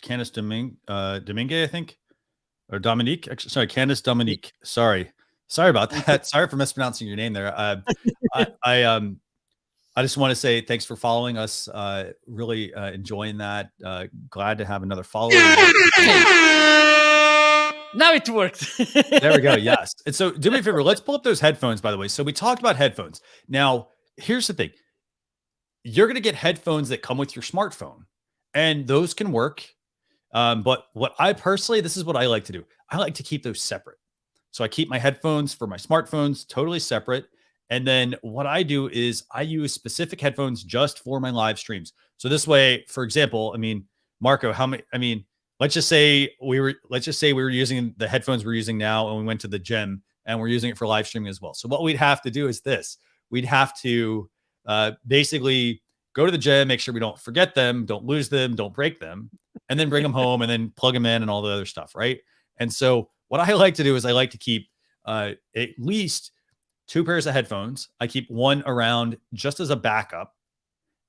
Domingue, I think, or Dominique. Actually, sorry, Candice Dominique. Sorry about that. Sorry for mispronouncing your name there. I just want to say thanks for following us. Really enjoying that. Glad to have another follower. Now it worked. There we go. Yes. And so do me a favor. Let's pull up those headphones, by the way. So we talked about headphones. Now, here's the thing. You're going to get headphones that come with your smartphone, and those can work. But what I personally, this is what I like to do. I like to keep those separate. So I keep my headphones for my smartphones totally separate. And then what I do is I use specific headphones just for my live streams. So this way, for example, I mean, Marco, let's just say we were using the headphones we're using now, and we went to the gym and we're using it for live streaming as well. So what we'd have to do is this. We'd have to basically go to the gym, make sure we don't forget them, don't lose them, don't break them, and then bring them home and then plug them in and all the other stuff, right? And so what I like to do is I like to keep at least 2 pairs of headphones. I keep one around just as a backup.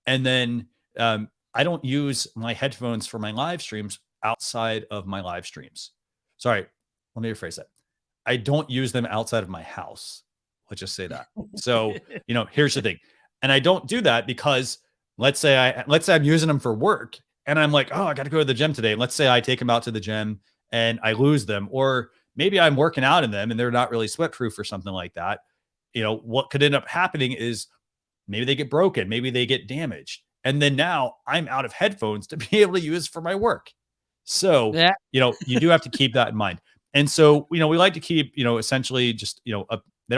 And then I don't use my headphones for my live streams outside of my live streams. Sorry, let me rephrase that. I don't use them outside of my house. Let's just say that. So, here's the thing. And I don't do that because let's say I'm using them for work and I'm like, oh, I got to go to the gym today. Let's say I take them out to the gym and I lose them, or maybe I'm working out in them and they're not really sweat proof or something like that. What could end up happening is maybe they get broken, maybe they get damaged. And then now I'm out of headphones to be able to use for my work. So, Yeah. You do have to keep that in mind. And so, we like to keep, essentially just, they don't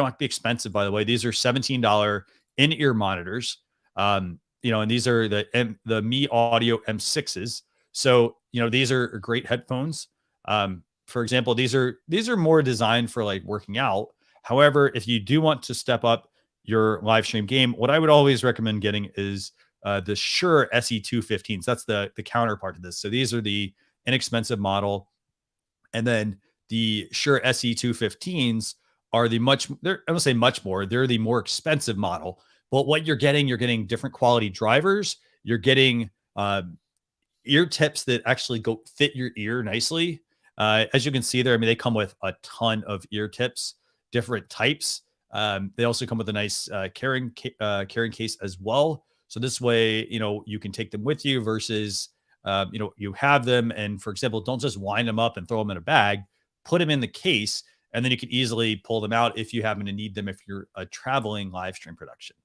have to be expensive, by the way. These are $17 in-ear monitors. And these are the Mi Audio M6s. So, these are great headphones. For example, these are more designed for like working out. However, if you do want to step up your live stream game, what I would always recommend getting is the Shure SE215s. That's the counterpart to this. So these are the inexpensive model, and then the Shure SE215s are the I don't say much more. They're the more expensive model. But what you're getting different quality drivers. You're getting ear tips that actually go fit your ear nicely. As you can see there, I mean, they come with a ton of ear tips, different types. They also come with a nice carrying case as well. So this way, you can take them with you versus, you have them. And for example, don't just wind them up and throw them in a bag, put them in the case, and then you can easily pull them out if you happen to need them if you're a traveling live stream production.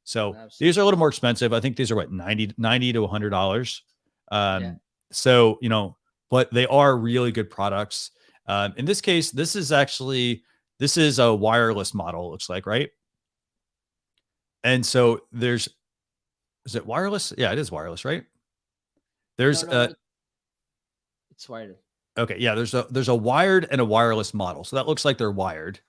So Absolutely. these are a little more expensive. I think these are what, 90 to $100. Yeah. So, but they are really good products. In this case, this is a wireless model, it looks like, right? And so is it wireless? Yeah, it is wireless, right? There's No, it's wired. okay, yeah, there's a wired and a wireless model. So that looks like they're wired.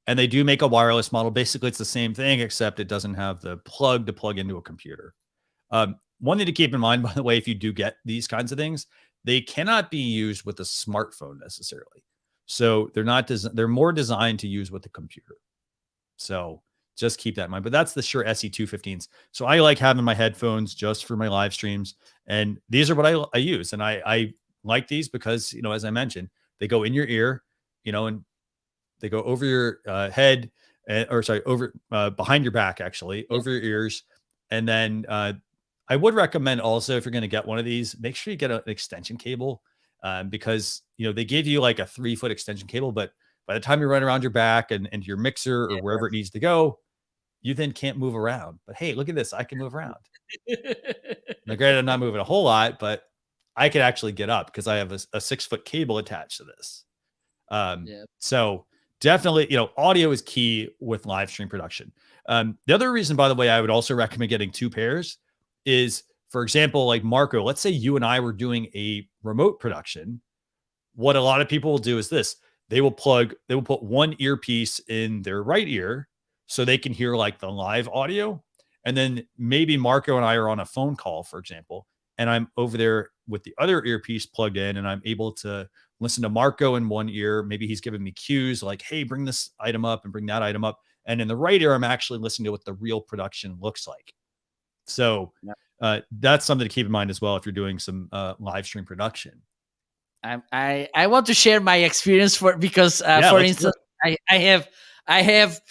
And they do make a wireless model. Basically, it's the same thing, except it doesn't have the plug to plug into a computer. One thing to keep in mind, by the way, if you do get these kinds of things, they cannot be used with a smartphone necessarily. So they're more designed to use with the computer. So just keep that in mind. But that's the Shure SE215s. So I like having my headphones just for my live streams. And these are what I use. And I like these because, as I mentioned, they go in your ear, and they go over your head, or sorry, over behind your back, actually, Yeah. over your ears. And then I would recommend also, if you're going to get one of these, make sure you get an extension cable, because they give you like a 3-foot extension cable, but by the time you run around your back and your mixer or wherever it needs to go, you then can't move around. But hey, look at this, I can move around. Now, granted, I'm not moving a whole lot, but I could actually get up because I have a 6-foot cable attached to this. Yeah. So definitely, audio is key with live stream production. The other reason, by the way, I would also recommend getting 2 pairs is, for example, like Marco, let's say you and I were doing a remote production. What a lot of people will do is this: they will put one earpiece in their right ear so they can hear like the live audio. And then maybe Marco and I are on a phone call, for example, and I'm over there with the other earpiece plugged in, and I'm able to listen to Marco in one ear. Maybe he's giving me cues like, hey, bring this item up and bring that item up. And in the right ear, I'm actually listening to what the real production looks like. So that's something to keep in mind as well if you're doing some live stream production. I want to share my experience because for instance, I have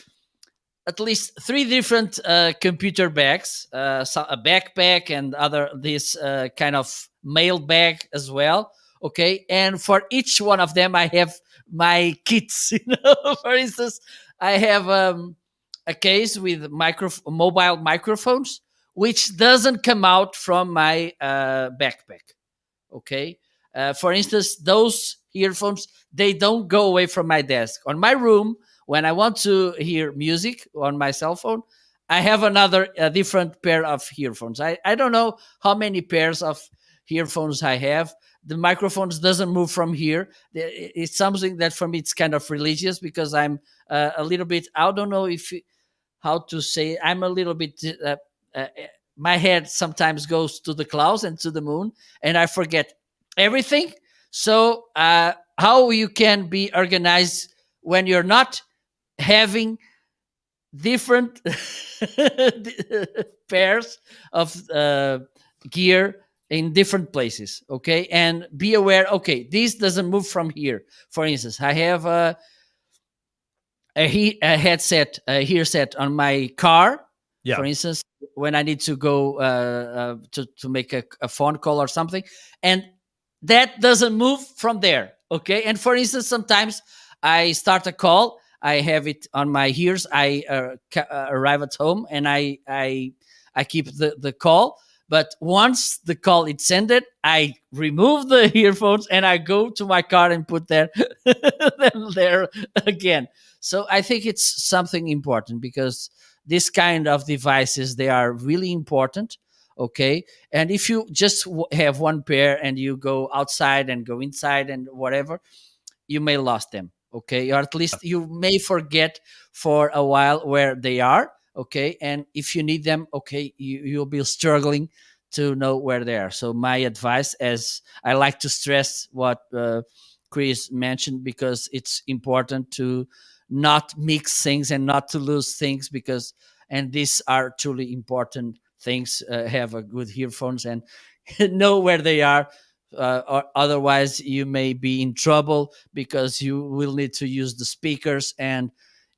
at least 3 different computer bags, so a backpack and this kind of mail bag as well. Okay, and for each one of them, I have my kits. For instance, I have a case with mobile microphones, which doesn't come out from my backpack. Okay, for instance, those earphones, they don't go away from my desk. On my room, when I want to hear music on my cell phone, I have a different pair of earphones. I don't know how many pairs of earphones I have. The microphones doesn't move from here. It's something that for me it's kind of religious because I'm a little bit, I don't know how to say, I'm a little bit my head sometimes goes to the clouds and to the moon, and I forget everything. So how you can be organized when you're not having different pairs of gear in different places, okay? And be aware, okay, this doesn't move from here. For instance, I have a headset, a headset on my car. Yeah. For instance, when I need to go to make a phone call or something, and that doesn't move from there, okay? And for instance, sometimes I start a call, I have it on my ears, I arrive at home, and I keep the call. But once the call is ended, I remove the earphones and I go to my car and put them there again. So I think it's something important because this kind of devices, they are really important. Okay. And if you just have one pair and you go outside and go inside and whatever, you may lose them. Okay. Or at least you may forget for a while where they are. Okay, and if you need them, okay, you'll be struggling to know where they are. So my advice, as I like to stress what Chris mentioned, because it's important to not mix things and not to lose things, because and these are truly important things. Have a good earphones and know where they are, or otherwise you may be in trouble, because you will need to use the speakers, and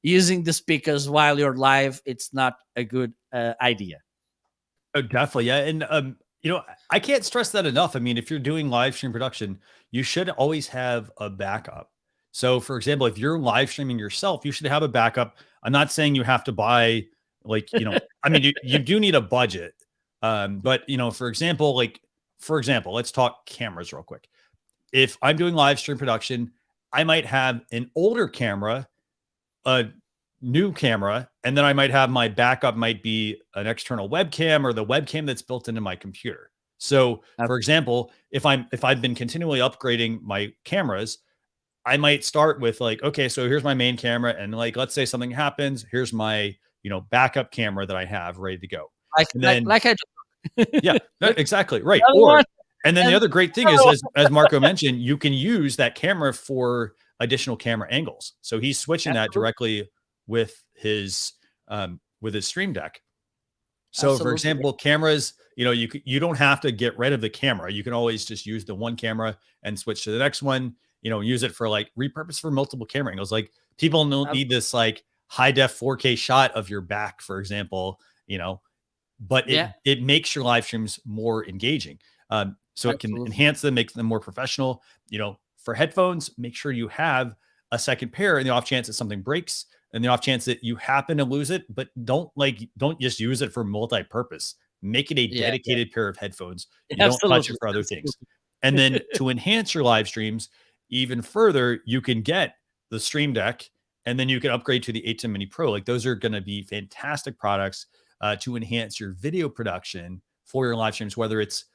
using the speakers while you're live, it's not a good idea. Oh, definitely. Yeah. And, I can't stress that enough. I mean, if you're doing live stream production, you should always have a backup. So, for example, if you're live streaming yourself, you should have a backup. I'm not saying you have to buy, like, I mean, you do need a budget. But, for example, let's talk cameras real quick. If I'm doing live stream production, I might have an older camera, a new camera, and then I might have my backup might be an external webcam or the webcam that's built into my computer. So, for example, if I've been continually upgrading my cameras, I might start with like, okay, so here's my main camera, and like, let's say something happens, here's my backup camera that I have ready to go, like and like, then like I do. yeah, exactly right. Another Or one, and then the and other great thing is, another one. as Marco mentioned, you can use that camera for additional camera angles. So he's switching that Absolutely, directly with his Stream Deck. So, for absolutely. example, cameras, you don't have to get rid of the camera. You can always just use the one camera and switch to the next one. Use it for like repurpose for multiple camera angles. Like people don't Ab- need this like high def 4K shot of your back, for example. But it yeah, it makes your live streams more engaging. So it can absolutely. enhance them, make them more professional. For headphones, make sure you have a second pair in the off chance that something breaks, and the off chance that you happen to lose it, but don't just use it for multi-purpose. Make it a Yeah, yeah, dedicated pair of headphones. You don't touch it absolutely, for other things. absolutely. And then to enhance your live streams even further, you can get the Stream Deck, and then you can upgrade to the A10 Mini Pro. Like those are going to be fantastic products to enhance your video production for your live streams. Whether it's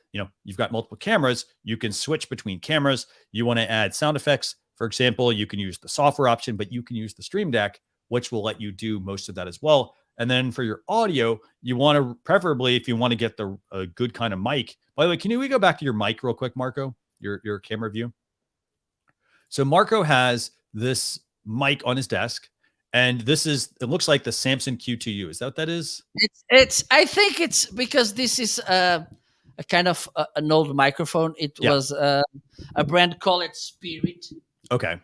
you've got multiple cameras, you can switch between cameras. You want to add sound effects, for example, you can use the software option, but you can use the Stream Deck, which will let you do most of that as well. And then for your audio, you want to preferably, if you want to get a good kind of mic. By the way, we go back to your mic real quick, Marco? Your camera view. So Marco has this mic on his desk, and it looks like the Samson Q2U. Is that what that is? It's I think it's because this is a kind of an old microphone. It Yeah. was a brand called it Spirit, Okay.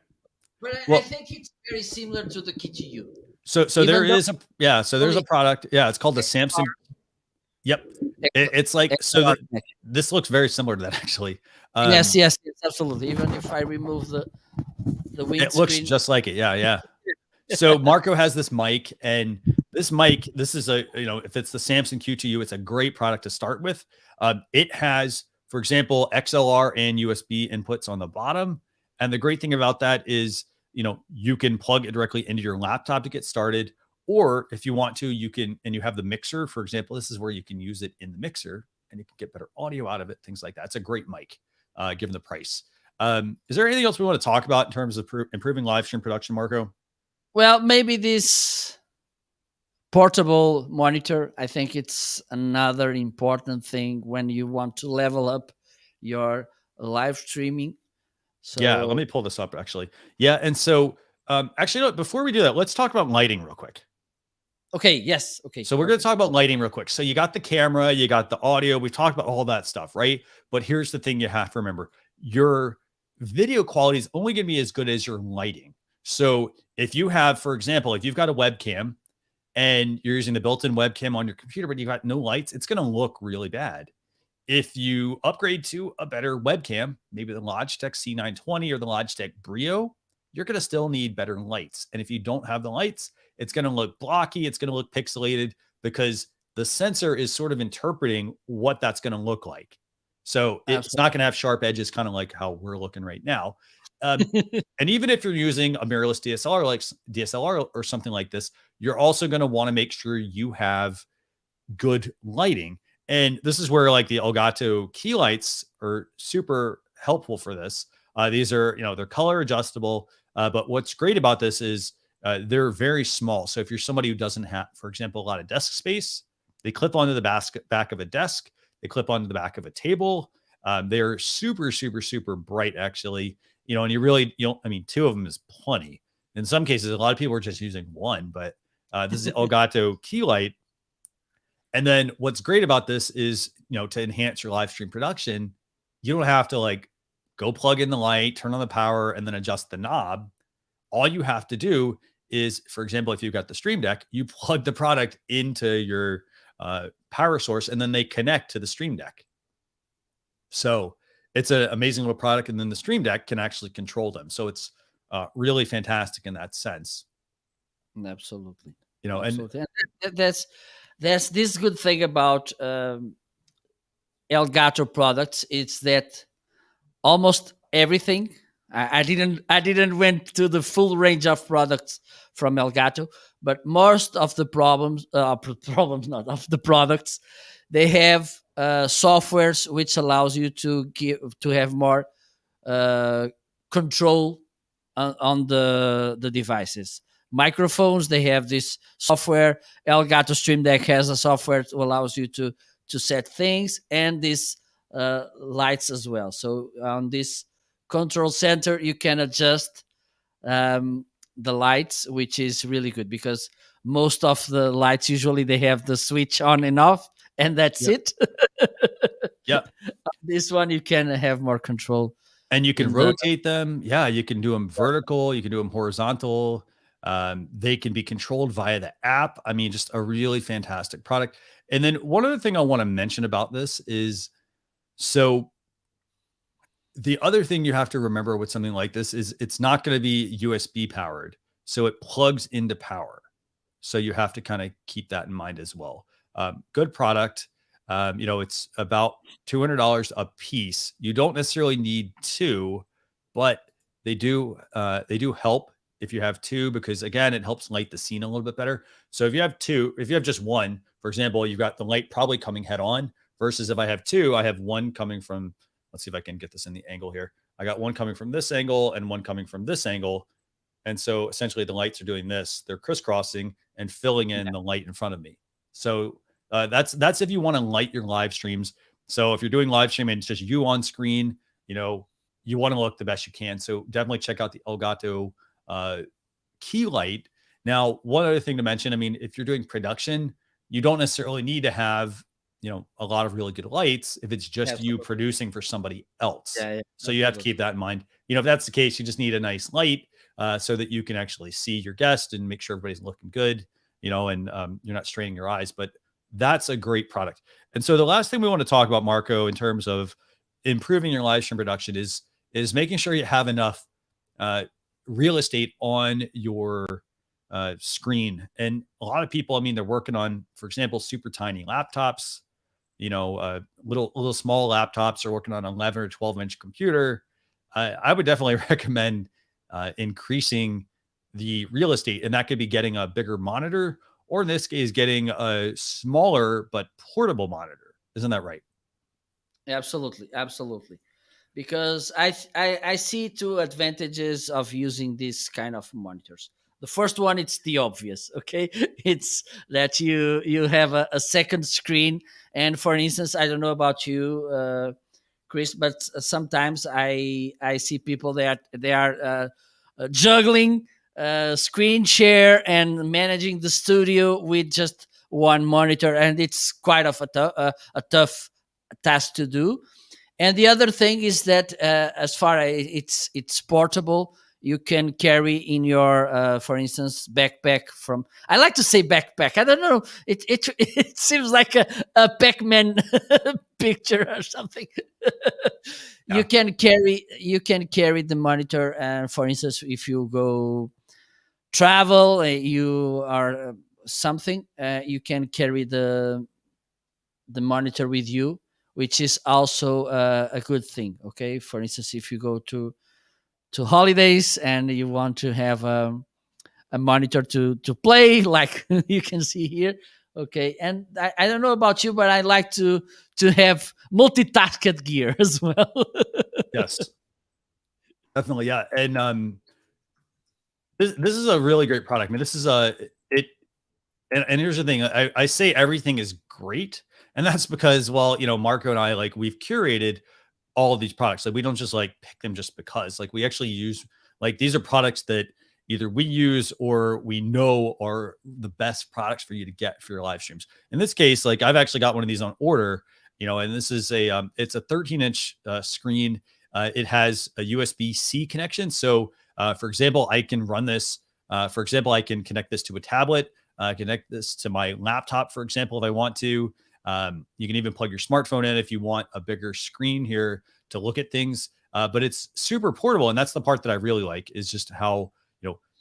but I Well, think it's very similar to the KTU. so there Even though is so there's a only product. Yeah, it's called the Samson. Yep. It's like XLR connection. this looks very similar to that actually. Yes, yes, yes, absolutely. Even if I remove the It looks windscreen, just like it. Yeah, yeah. So Marco has this mic, and this mic, this is if it's the Samson Q2U, it's a great product to start with. It has, for example, XLR and USB inputs on the bottom. And the great thing about that is, you can plug it directly into your laptop to get started. Or if you want to, and you have the mixer, for example, this is where you can use it in the mixer and you can get better audio out of it, things like that. It's a great mic, given the price. Is there anything else we want to talk about in terms of improving live stream production, Marco? well, maybe this portable monitor. I think it's another important thing when you want to level up your live streaming. Yeah, let me So, pull this up actually. Yeah, and so actually, no, before we do that, let's talk about lighting real quick. okay, yes, okay, So we're going to perfect. talk about lighting real quick. So you got the camera, you got the audio, we've talked about all that stuff, right? But here's the thing you have to remember. Your video quality is only going to be as good as your lighting. So if you have, for example, if you've got a webcam and you're using the built-in webcam on your computer, but you've got no lights, it's going to look really bad. If you upgrade to a better webcam, maybe the Logitech C920 or the Logitech Brio, you're going to still need better lights. And if you don't have the lights, it's going to look blocky. It's going to look pixelated because the sensor is sort of interpreting what that's going to look like. So it's not going to have sharp edges, kind of like how we're looking right now. And even if you're using a mirrorless DSLR, like DSLR or something like this, you're also going to want to make sure you have good lighting. And this is where like the Elgato key lights are super helpful for this. These are, they're color adjustable. But what's great about this is they're very small. So if you're somebody who doesn't have, for example, a lot of desk space, they clip onto the back of a desk. They clip onto the back of a table. They're super, super, super bright, actually. And I mean, two of them is plenty. In some cases, a lot of people are just using one, but this is Elgato key light. And then what's great about this is, to enhance your live stream production, you don't have to like go plug in the light, turn on the power, and then adjust the knob. All you have to do is, for example, if you've got the Stream Deck, you plug the product into your power source, and then they connect to the Stream Deck. So it's an amazing little product, and then the Stream Deck can actually control them. So it's really fantastic in that sense. Absolutely. And there's this good thing about Elgato products. It's that almost everything. I didn't went to the full range of products from Elgato, but most of the problems not of the products, they have softwares which allows you to have more control on the devices. Microphones, they have this software. Elgato Stream Deck has a software that allows you to set things, and these lights as well. So on this control center, you can adjust the lights, which is really good, because most of the lights usually they have the switch on and off, and that's it. Yeah. This one you can have more control. And you can rotate them. Yeah, you can do them vertical. You can do them horizontal. They can be controlled via the app. I mean, just a really fantastic product. And then one other thing I want to mention about this is, so the other thing you have to remember with something like this is it's not going to be USB powered. So it plugs into power. So you have to kind of keep that in mind as well. Good product. It's about $200 a piece. You don't necessarily need two, but they do help if you have two, because again, it helps light the scene a little bit better. So if you have just one, for example, you've got the light probably coming head on, versus if I have two, I have one coming from, let's see if I can get this in the angle here. I got one coming from this angle and one coming from this angle. And so essentially the lights are doing this. They're crisscrossing and filling in the light in front of me. So that's if you want to light your live streams. So if you're doing live stream and it's just you on screen, you want to look the best you can. So definitely check out the Elgato key light. Now, one other thing to mention, I mean, if you're doing production, you don't necessarily need to have, a lot of really good lights if it's just you producing for somebody else. So you have to keep that in mind. If that's the case, you just need a nice light so that you can actually see your guest and make sure everybody's looking good, and you're not straining your eyes. But that's a great product. And so the last thing we want to talk about, Marco, in terms of improving your live stream production is making sure you have enough real estate on your screen. And a lot of people, I mean, they're working on, for example, super tiny laptops, little small laptops, are working on an 11 or 12-inch computer. I would definitely recommend increasing the real estate, and that could be getting a bigger monitor, or in this case, getting a smaller but portable monitor. Isn't that right? Absolutely. Because I see two advantages of using this kind of monitors. The first one, it's the obvious, okay? It's that you have a second screen. And for instance, I don't know about you, Chris, but sometimes I see people that they are juggling screen share and managing the studio with just one monitor, and it's quite of a tough task to do. And the other thing is that as far as it's portable, you can carry in your, for instance, backpack. From, I like to say backpack. I don't know. It seems like a Pac-Man picture or something. Yeah. You can carry the monitor, and for instance, if you go travel, you are something, you can carry the monitor with you, which is also a good thing. Okay, for instance, if you go to holidays and you want to have a monitor to play, like you can see here. Okay, and I don't know about you, but I like to have multitasked gear as well. Yes, definitely, yeah. And this is a really great product. I mean, this is a it. And here's the thing. I say everything is great, and that's because, well, Marco and I, like, we've curated all of these products. Like, we don't just like pick them just because. Like, we actually use, like, these are products that either we use or we know are the best products for you to get for your live streams. In this case, like, I've actually got one of these on order, and this is it's a 13-inch screen. It has a USB-C connection. So, for example, I can run this. For example, I can connect this to a tablet, connect this to my laptop, for example, if I want to. You can even plug your smartphone in if you want a bigger screen here to look at things. But it's super portable, and that's the part that I really like, is just how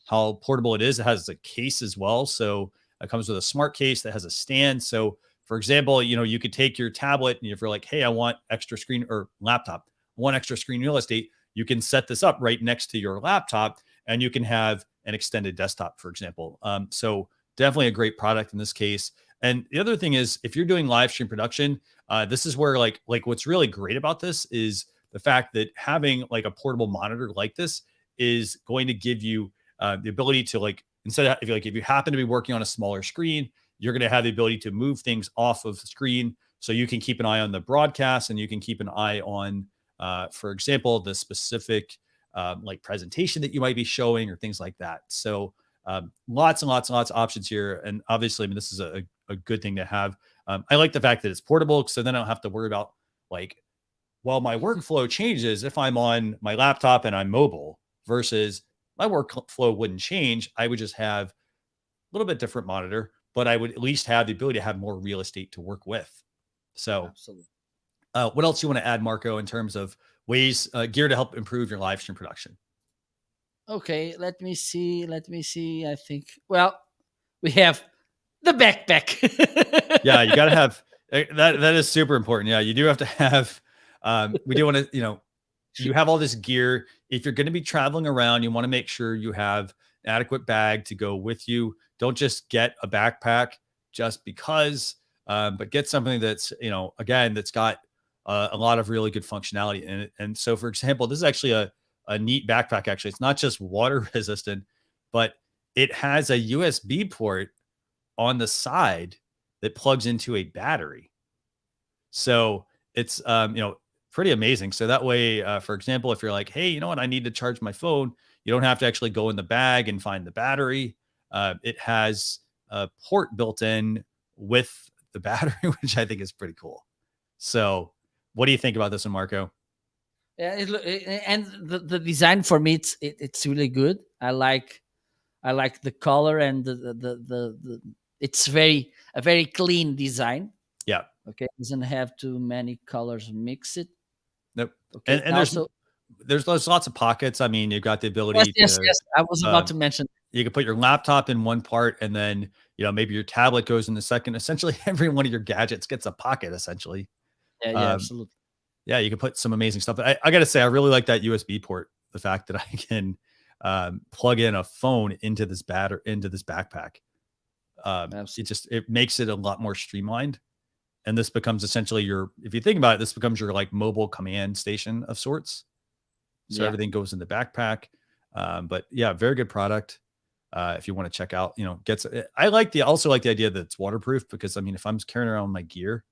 portable it is. It has a case as well, so it comes with a smart case that has a stand. So, for example, you could take your tablet, and if you're like, hey, I want extra screen, or laptop, I want extra screen real estate, you can set this up right next to your laptop, and you can have an extended desktop, for example. So definitely a great product in this case. And the other thing is, if you're doing live stream production, this is where like what's really great about this is the fact that having like a portable monitor like this is going to give you the ability to, like, instead of, if you happen to be working on a smaller screen, you're going to have the ability to move things off of the screen, so you can keep an eye on the broadcast, and you can keep an eye on, for example, the specific like presentation that you might be showing, or things like that. So lots and lots and lots of options here. And obviously, I mean, this is a good thing to have. I like the fact that it's portable, so then I don't have to worry about, like, well, my workflow changes if I'm on my laptop and I'm mobile, versus my workflow wouldn't change. I would just have a little bit different monitor, but I would at least have the ability to have more real estate to work with. So, Absolutely. what else do you want to add, Marco, in terms of ways, gear to help improve your live stream production? Okay, let me see. Let me see. I think, well, we have the backpack. Yeah, you got to have that is super important. Yeah, you do have to have. We do want to, you have all this gear. If you're going to be traveling around, you want to make sure you have an adequate bag to go with you. Don't just get a backpack just because, but get something that's, again, that's got a lot of really good functionality in it. And so, for example, this is actually a neat backpack. Actually, it's not just water resistant, but it has a USB port on the side that plugs into a battery. So it's pretty amazing. So that way, for example, if you're like, hey, you know what, I need to charge my phone, you don't have to actually go in the bag and find the battery. It has a port built in with the battery, which I think is pretty cool. So, what do you think about this one, Marco? Yeah, and the design for me, it's really good. I like the color, and the it's a very clean design. Yeah. Okay, doesn't have too many colors mixed. Nope. Okay, And and also, there's lots of pockets. I mean, you've got the yes, ability yes, to yes. I was about um, to mention. you can put your laptop in one part, and then maybe your tablet goes in the second. Essentially, every one of your gadgets gets a pocket. Essentially, Yeah, yeah, um, absolutely. yeah, you can put some amazing stuff. I got to say, I really like that USB port. The fact that I can plug in a phone into this backpack. Absolutely. It makes it a lot more streamlined. And this becomes essentially if you think about it, this becomes your, like, mobile command station of sorts. So Yeah, everything goes in the backpack. But yeah, very good product. If you want to check out, also like the idea that it's waterproof, because, I mean, if I'm carrying around my gear,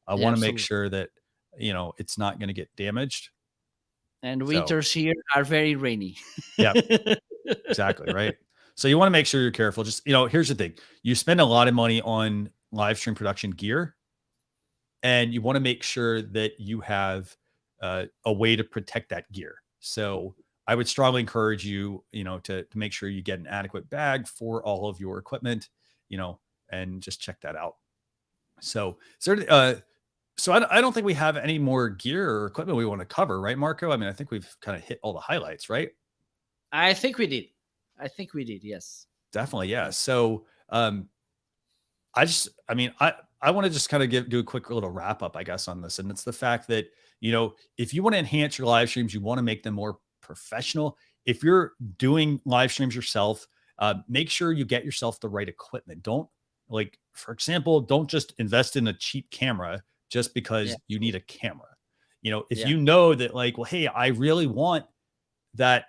I yeah, want to make absolutely. sure that, it's not going to get damaged. And So winters here are very rainy. yeah, exactly. Right. So you want to make sure you're careful. Just, here's the thing. You spend a lot of money on live stream production gear, and you want to make sure that you have a way to protect that gear. So I would strongly encourage you, to make sure you get an adequate bag for all of your equipment, and just check that out. So, I don't think we have any more gear or equipment we want to cover, right, Marco? I mean, I think we've kind of hit all the highlights, right? I think we did. I think we did. Yes. Definitely, yeah. Yes. So, I want to just kind of do a quick little wrap up, I guess, on this. And it's the fact that, if you want to enhance your live streams, you want to make them more professional. If you're doing live streams yourself, make sure you get yourself the right equipment. Don't, like, for example, don't just invest in a cheap camera just Yeah. because you need a camera. If Yeah. you know that, like, well, hey, I really want that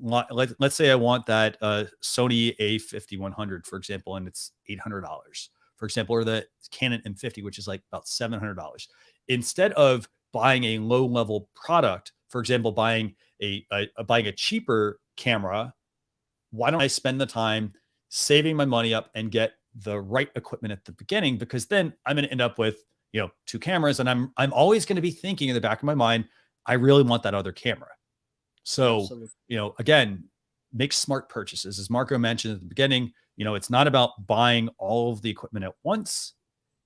let's say I want that Sony A5100, for example, and it's $800, for example, or the Canon M50, which is like about $700. Instead of buying a low level product, for example, buying buying a cheaper camera, why don't I spend the time saving my money up and get the right equipment at the beginning? Because then I'm going to end up with, two cameras, and I'm always going to be thinking in the back of my mind, I really want that other camera. So, Absolutely. again, make smart purchases. As Marco mentioned at the beginning, it's not about buying all of the equipment at once.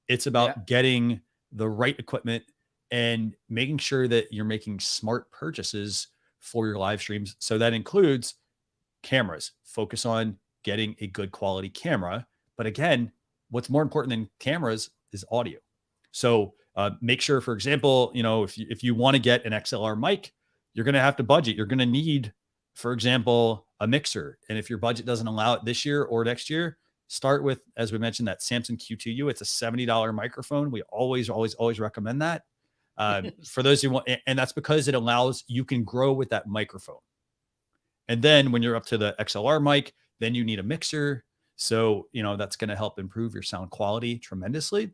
It's Yeah. about getting the right equipment and making sure that you're making smart purchases for your live streams. So that includes cameras. Focus on getting a good quality camera. But again, what's more important than cameras is audio. So make sure, for example, if you want to get an XLR mic, you're going to have to budget. You're going to need, for example, a mixer. And if your budget doesn't allow it this year or next year, start with, as we mentioned, that Samson Q2U. It's a $70 microphone. We always recommend that for those who want, and that's because it allows, you can grow with that microphone. And then when you're up to the XLR mic, then you need a mixer. So, that's going to help improve your sound quality tremendously.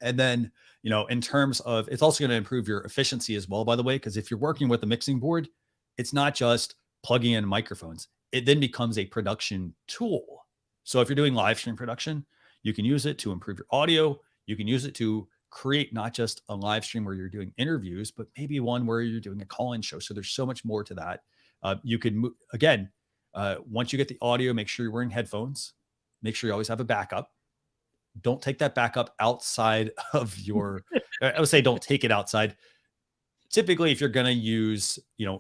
And then, in terms of, it's also going to improve your efficiency as well, by the way, because if you're working with a mixing board, it's not just plugging in microphones. It then becomes a production tool. So if you're doing live stream production, you can use it to improve your audio. You can use it to create not just a live stream where you're doing interviews, but maybe one where you're doing a call-in show. So there's so much more to that. You can again, once you get the audio, make sure you're wearing headphones. Make sure you always have a backup. Don't take that backup outside of your, I would say don't take it outside. Typically, if you're going to use,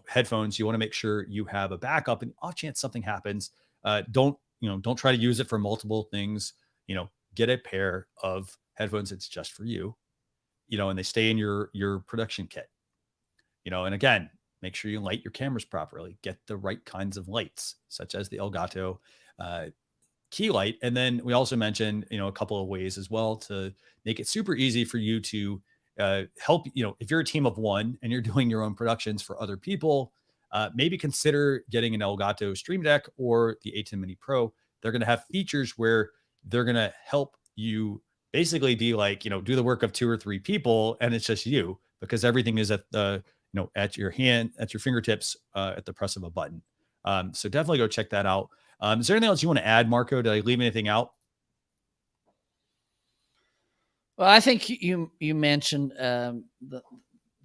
headphones, you want to make sure you have a backup, and off chance something happens, don't try to use it for multiple things. Get a pair of headphones that's just for you, and they stay in your production kit, and again, make sure you light your cameras properly. Get the right kinds of lights, such as the Elgato key light. And then we also mentioned, a couple of ways as well to make it super easy for you to help, if you're a team of one and you're doing your own productions for other people, maybe consider getting an Elgato Stream Deck or the A10 Mini Pro. They're going to have features where they're going to help you basically be like, do the work of 2 or 3 people, and it's just you, because everything is at the, at your fingertips, at the press of a button. So definitely go check that out. Is there anything else you want to add, Marco? Did I leave anything out? Well, I think you mentioned the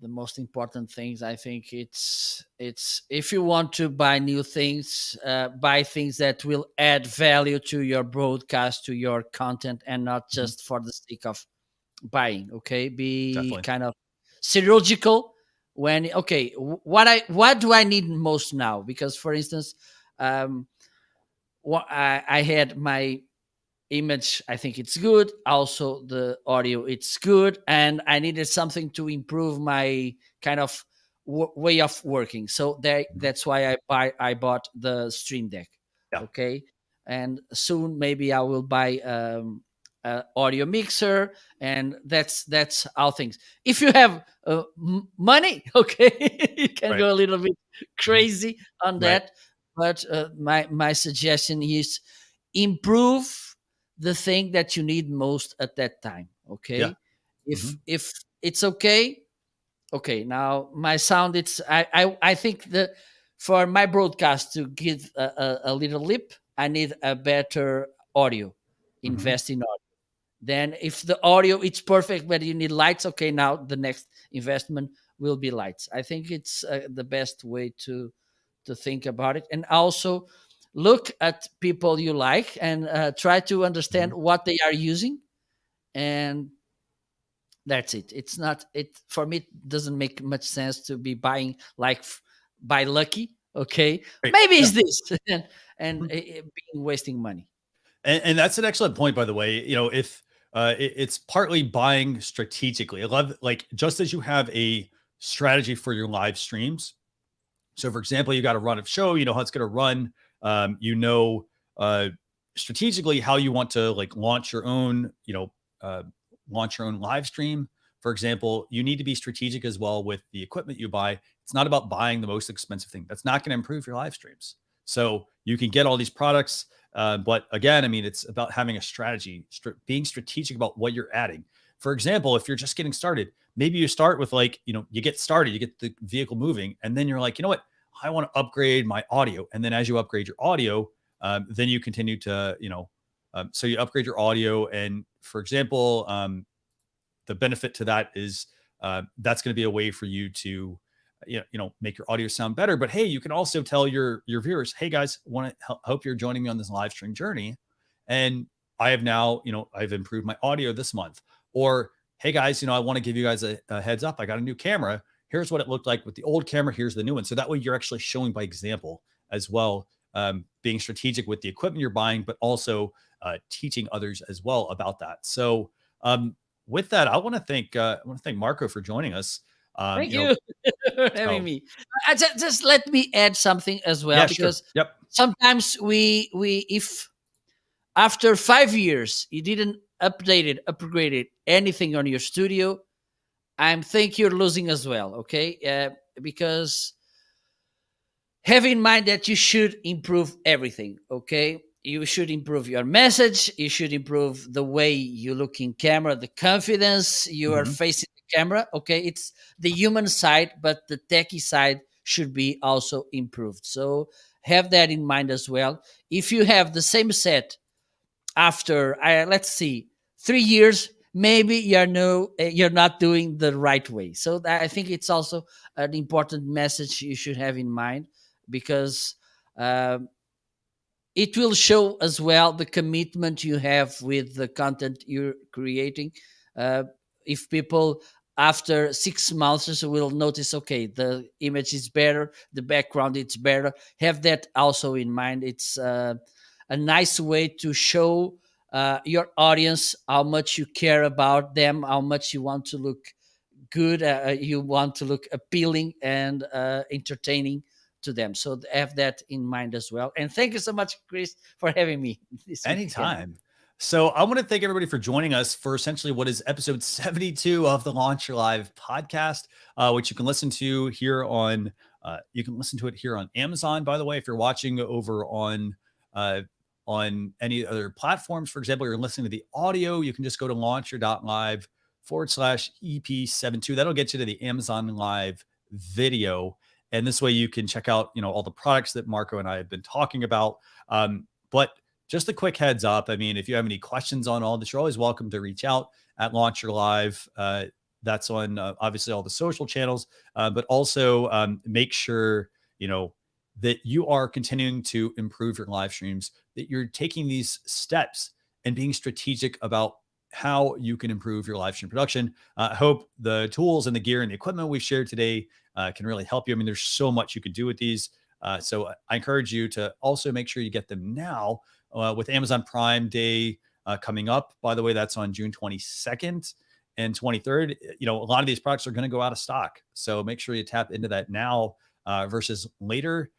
most important things. I think it's if you want to buy new things, buy things that will add value to your broadcast, to your content, and not just for the sake of buying. Okay, be Definitely. kind of surgical when what do I need most now? Because, for instance, I had my image, I think it's good, also the audio, it's good, and I needed something to improve my kind of way of working. So that's why I bought the Stream Deck. Yeah. Okay, and soon maybe I will buy audio mixer, and that's how things. If you have money, okay, you can go a little bit crazy on that. But my suggestion is improve the thing that you need most at that time. Okay, Yeah. if it's okay. Now my sound, I think that for my broadcast to give a little lip, I need a better audio. Invest in audio. Then if the audio it's perfect, but you need lights, okay, now the next investment will be lights. I think it's the best way to think about it. And also look at people you like and try to understand what they are using, and that's it. It's not it for me. It doesn't make much sense to be buying like by lucky. Okay, Right. maybe it's this and being wasting money. And that's an excellent point, by the way. If it's partly buying strategically. I love, like, just as you have a strategy for your live streams. So, for example, you got a run of show. You know how it's going to run. Uh, strategically how you want to like launch your own, launch your own live stream. For example, you need to be strategic as well with the equipment you buy. It's not about buying the most expensive thing. That's not going to improve your live streams. So you can get all these products, but again, I mean, it's about having a strategy, being strategic about what you're adding. For example, if you're just getting started, maybe you start with like, you get started, you get the vehicle moving, and then you're like, you know what? I want to upgrade my audio. And then as you upgrade your audio, then you continue to, so you upgrade your audio. And for example, the benefit to that is that's going to be a way for you to make your audio sound better. But hey, you can also tell your viewers, hey guys, want to hope you're joining me on this live stream journey, and I have now I've improved my audio this month. Or hey guys, I want to give you guys a heads up, I got a new camera. Here's what it looked like with the old camera, here's the new one. So that way you're actually showing by example as well, being strategic with the equipment you're buying, but also teaching others as well about that. So with that, I want to thank Marco for joining us. Thank you for having So me. Just let me add something as well, yeah, sure. because Yep. sometimes we if after 5 years you didn't upgrade it, anything on your studio, I think you're losing as well. Okay, because have in mind that you should improve everything. Okay, you should improve your message, you should improve the way you look in camera, the confidence you are Mhm. facing the camera. Okay, it's the human side, but the techie side should be also improved. So have that in mind as well. If you have the same set after let's see 3 years, maybe you're not doing the right way. So I think it's also an important message you should have in mind, because um, it will show as well the commitment you have with the content you're creating. uh, if people after 6 months will notice, okay, the image is better, the background is better, have that also in mind. It's a nice way to show your audience how much you care about them, how much you want to look good, you want to look appealing and entertaining to them. So have that in mind as well. And thank you so much, Chris, for having me this weekend. Anytime. So I want to thank everybody for joining us for essentially what is episode 72 of the Launch Your Live podcast, which you can listen to here on you can listen to it here on Amazon. By the way, if you're watching over on any other platforms, for example, you're listening to the audio, you can just go to launcher.live/EP72. That'll get you to the Amazon Live video. And this way you can check out, all the products that Marco and I have been talking about. But just a quick heads up. I mean, if you have any questions on all this, you're always welcome to reach out at Launch Your Live. That's on obviously all the social channels, but also make sure, that you are continuing to improve your live streams, that you're taking these steps and being strategic about how you can improve your live stream production. I hope the tools and the gear and the equipment we've shared today can really help you. I mean, there's so much you could do with these. So I encourage you to also make sure you get them now with Amazon Prime Day coming up. By the way, that's on June 22nd and 23rd. A lot of these products are going to go out of stock. So make sure you tap into that now versus later,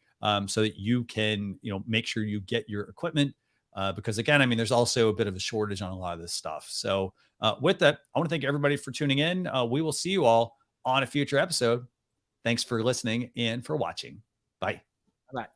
so that you can, make sure you get your equipment. Because again, I mean, there's also a bit of a shortage on a lot of this stuff. So with that, I want to thank everybody for tuning in. We will see you all on a future episode. Thanks for listening and for watching. Bye. Bye.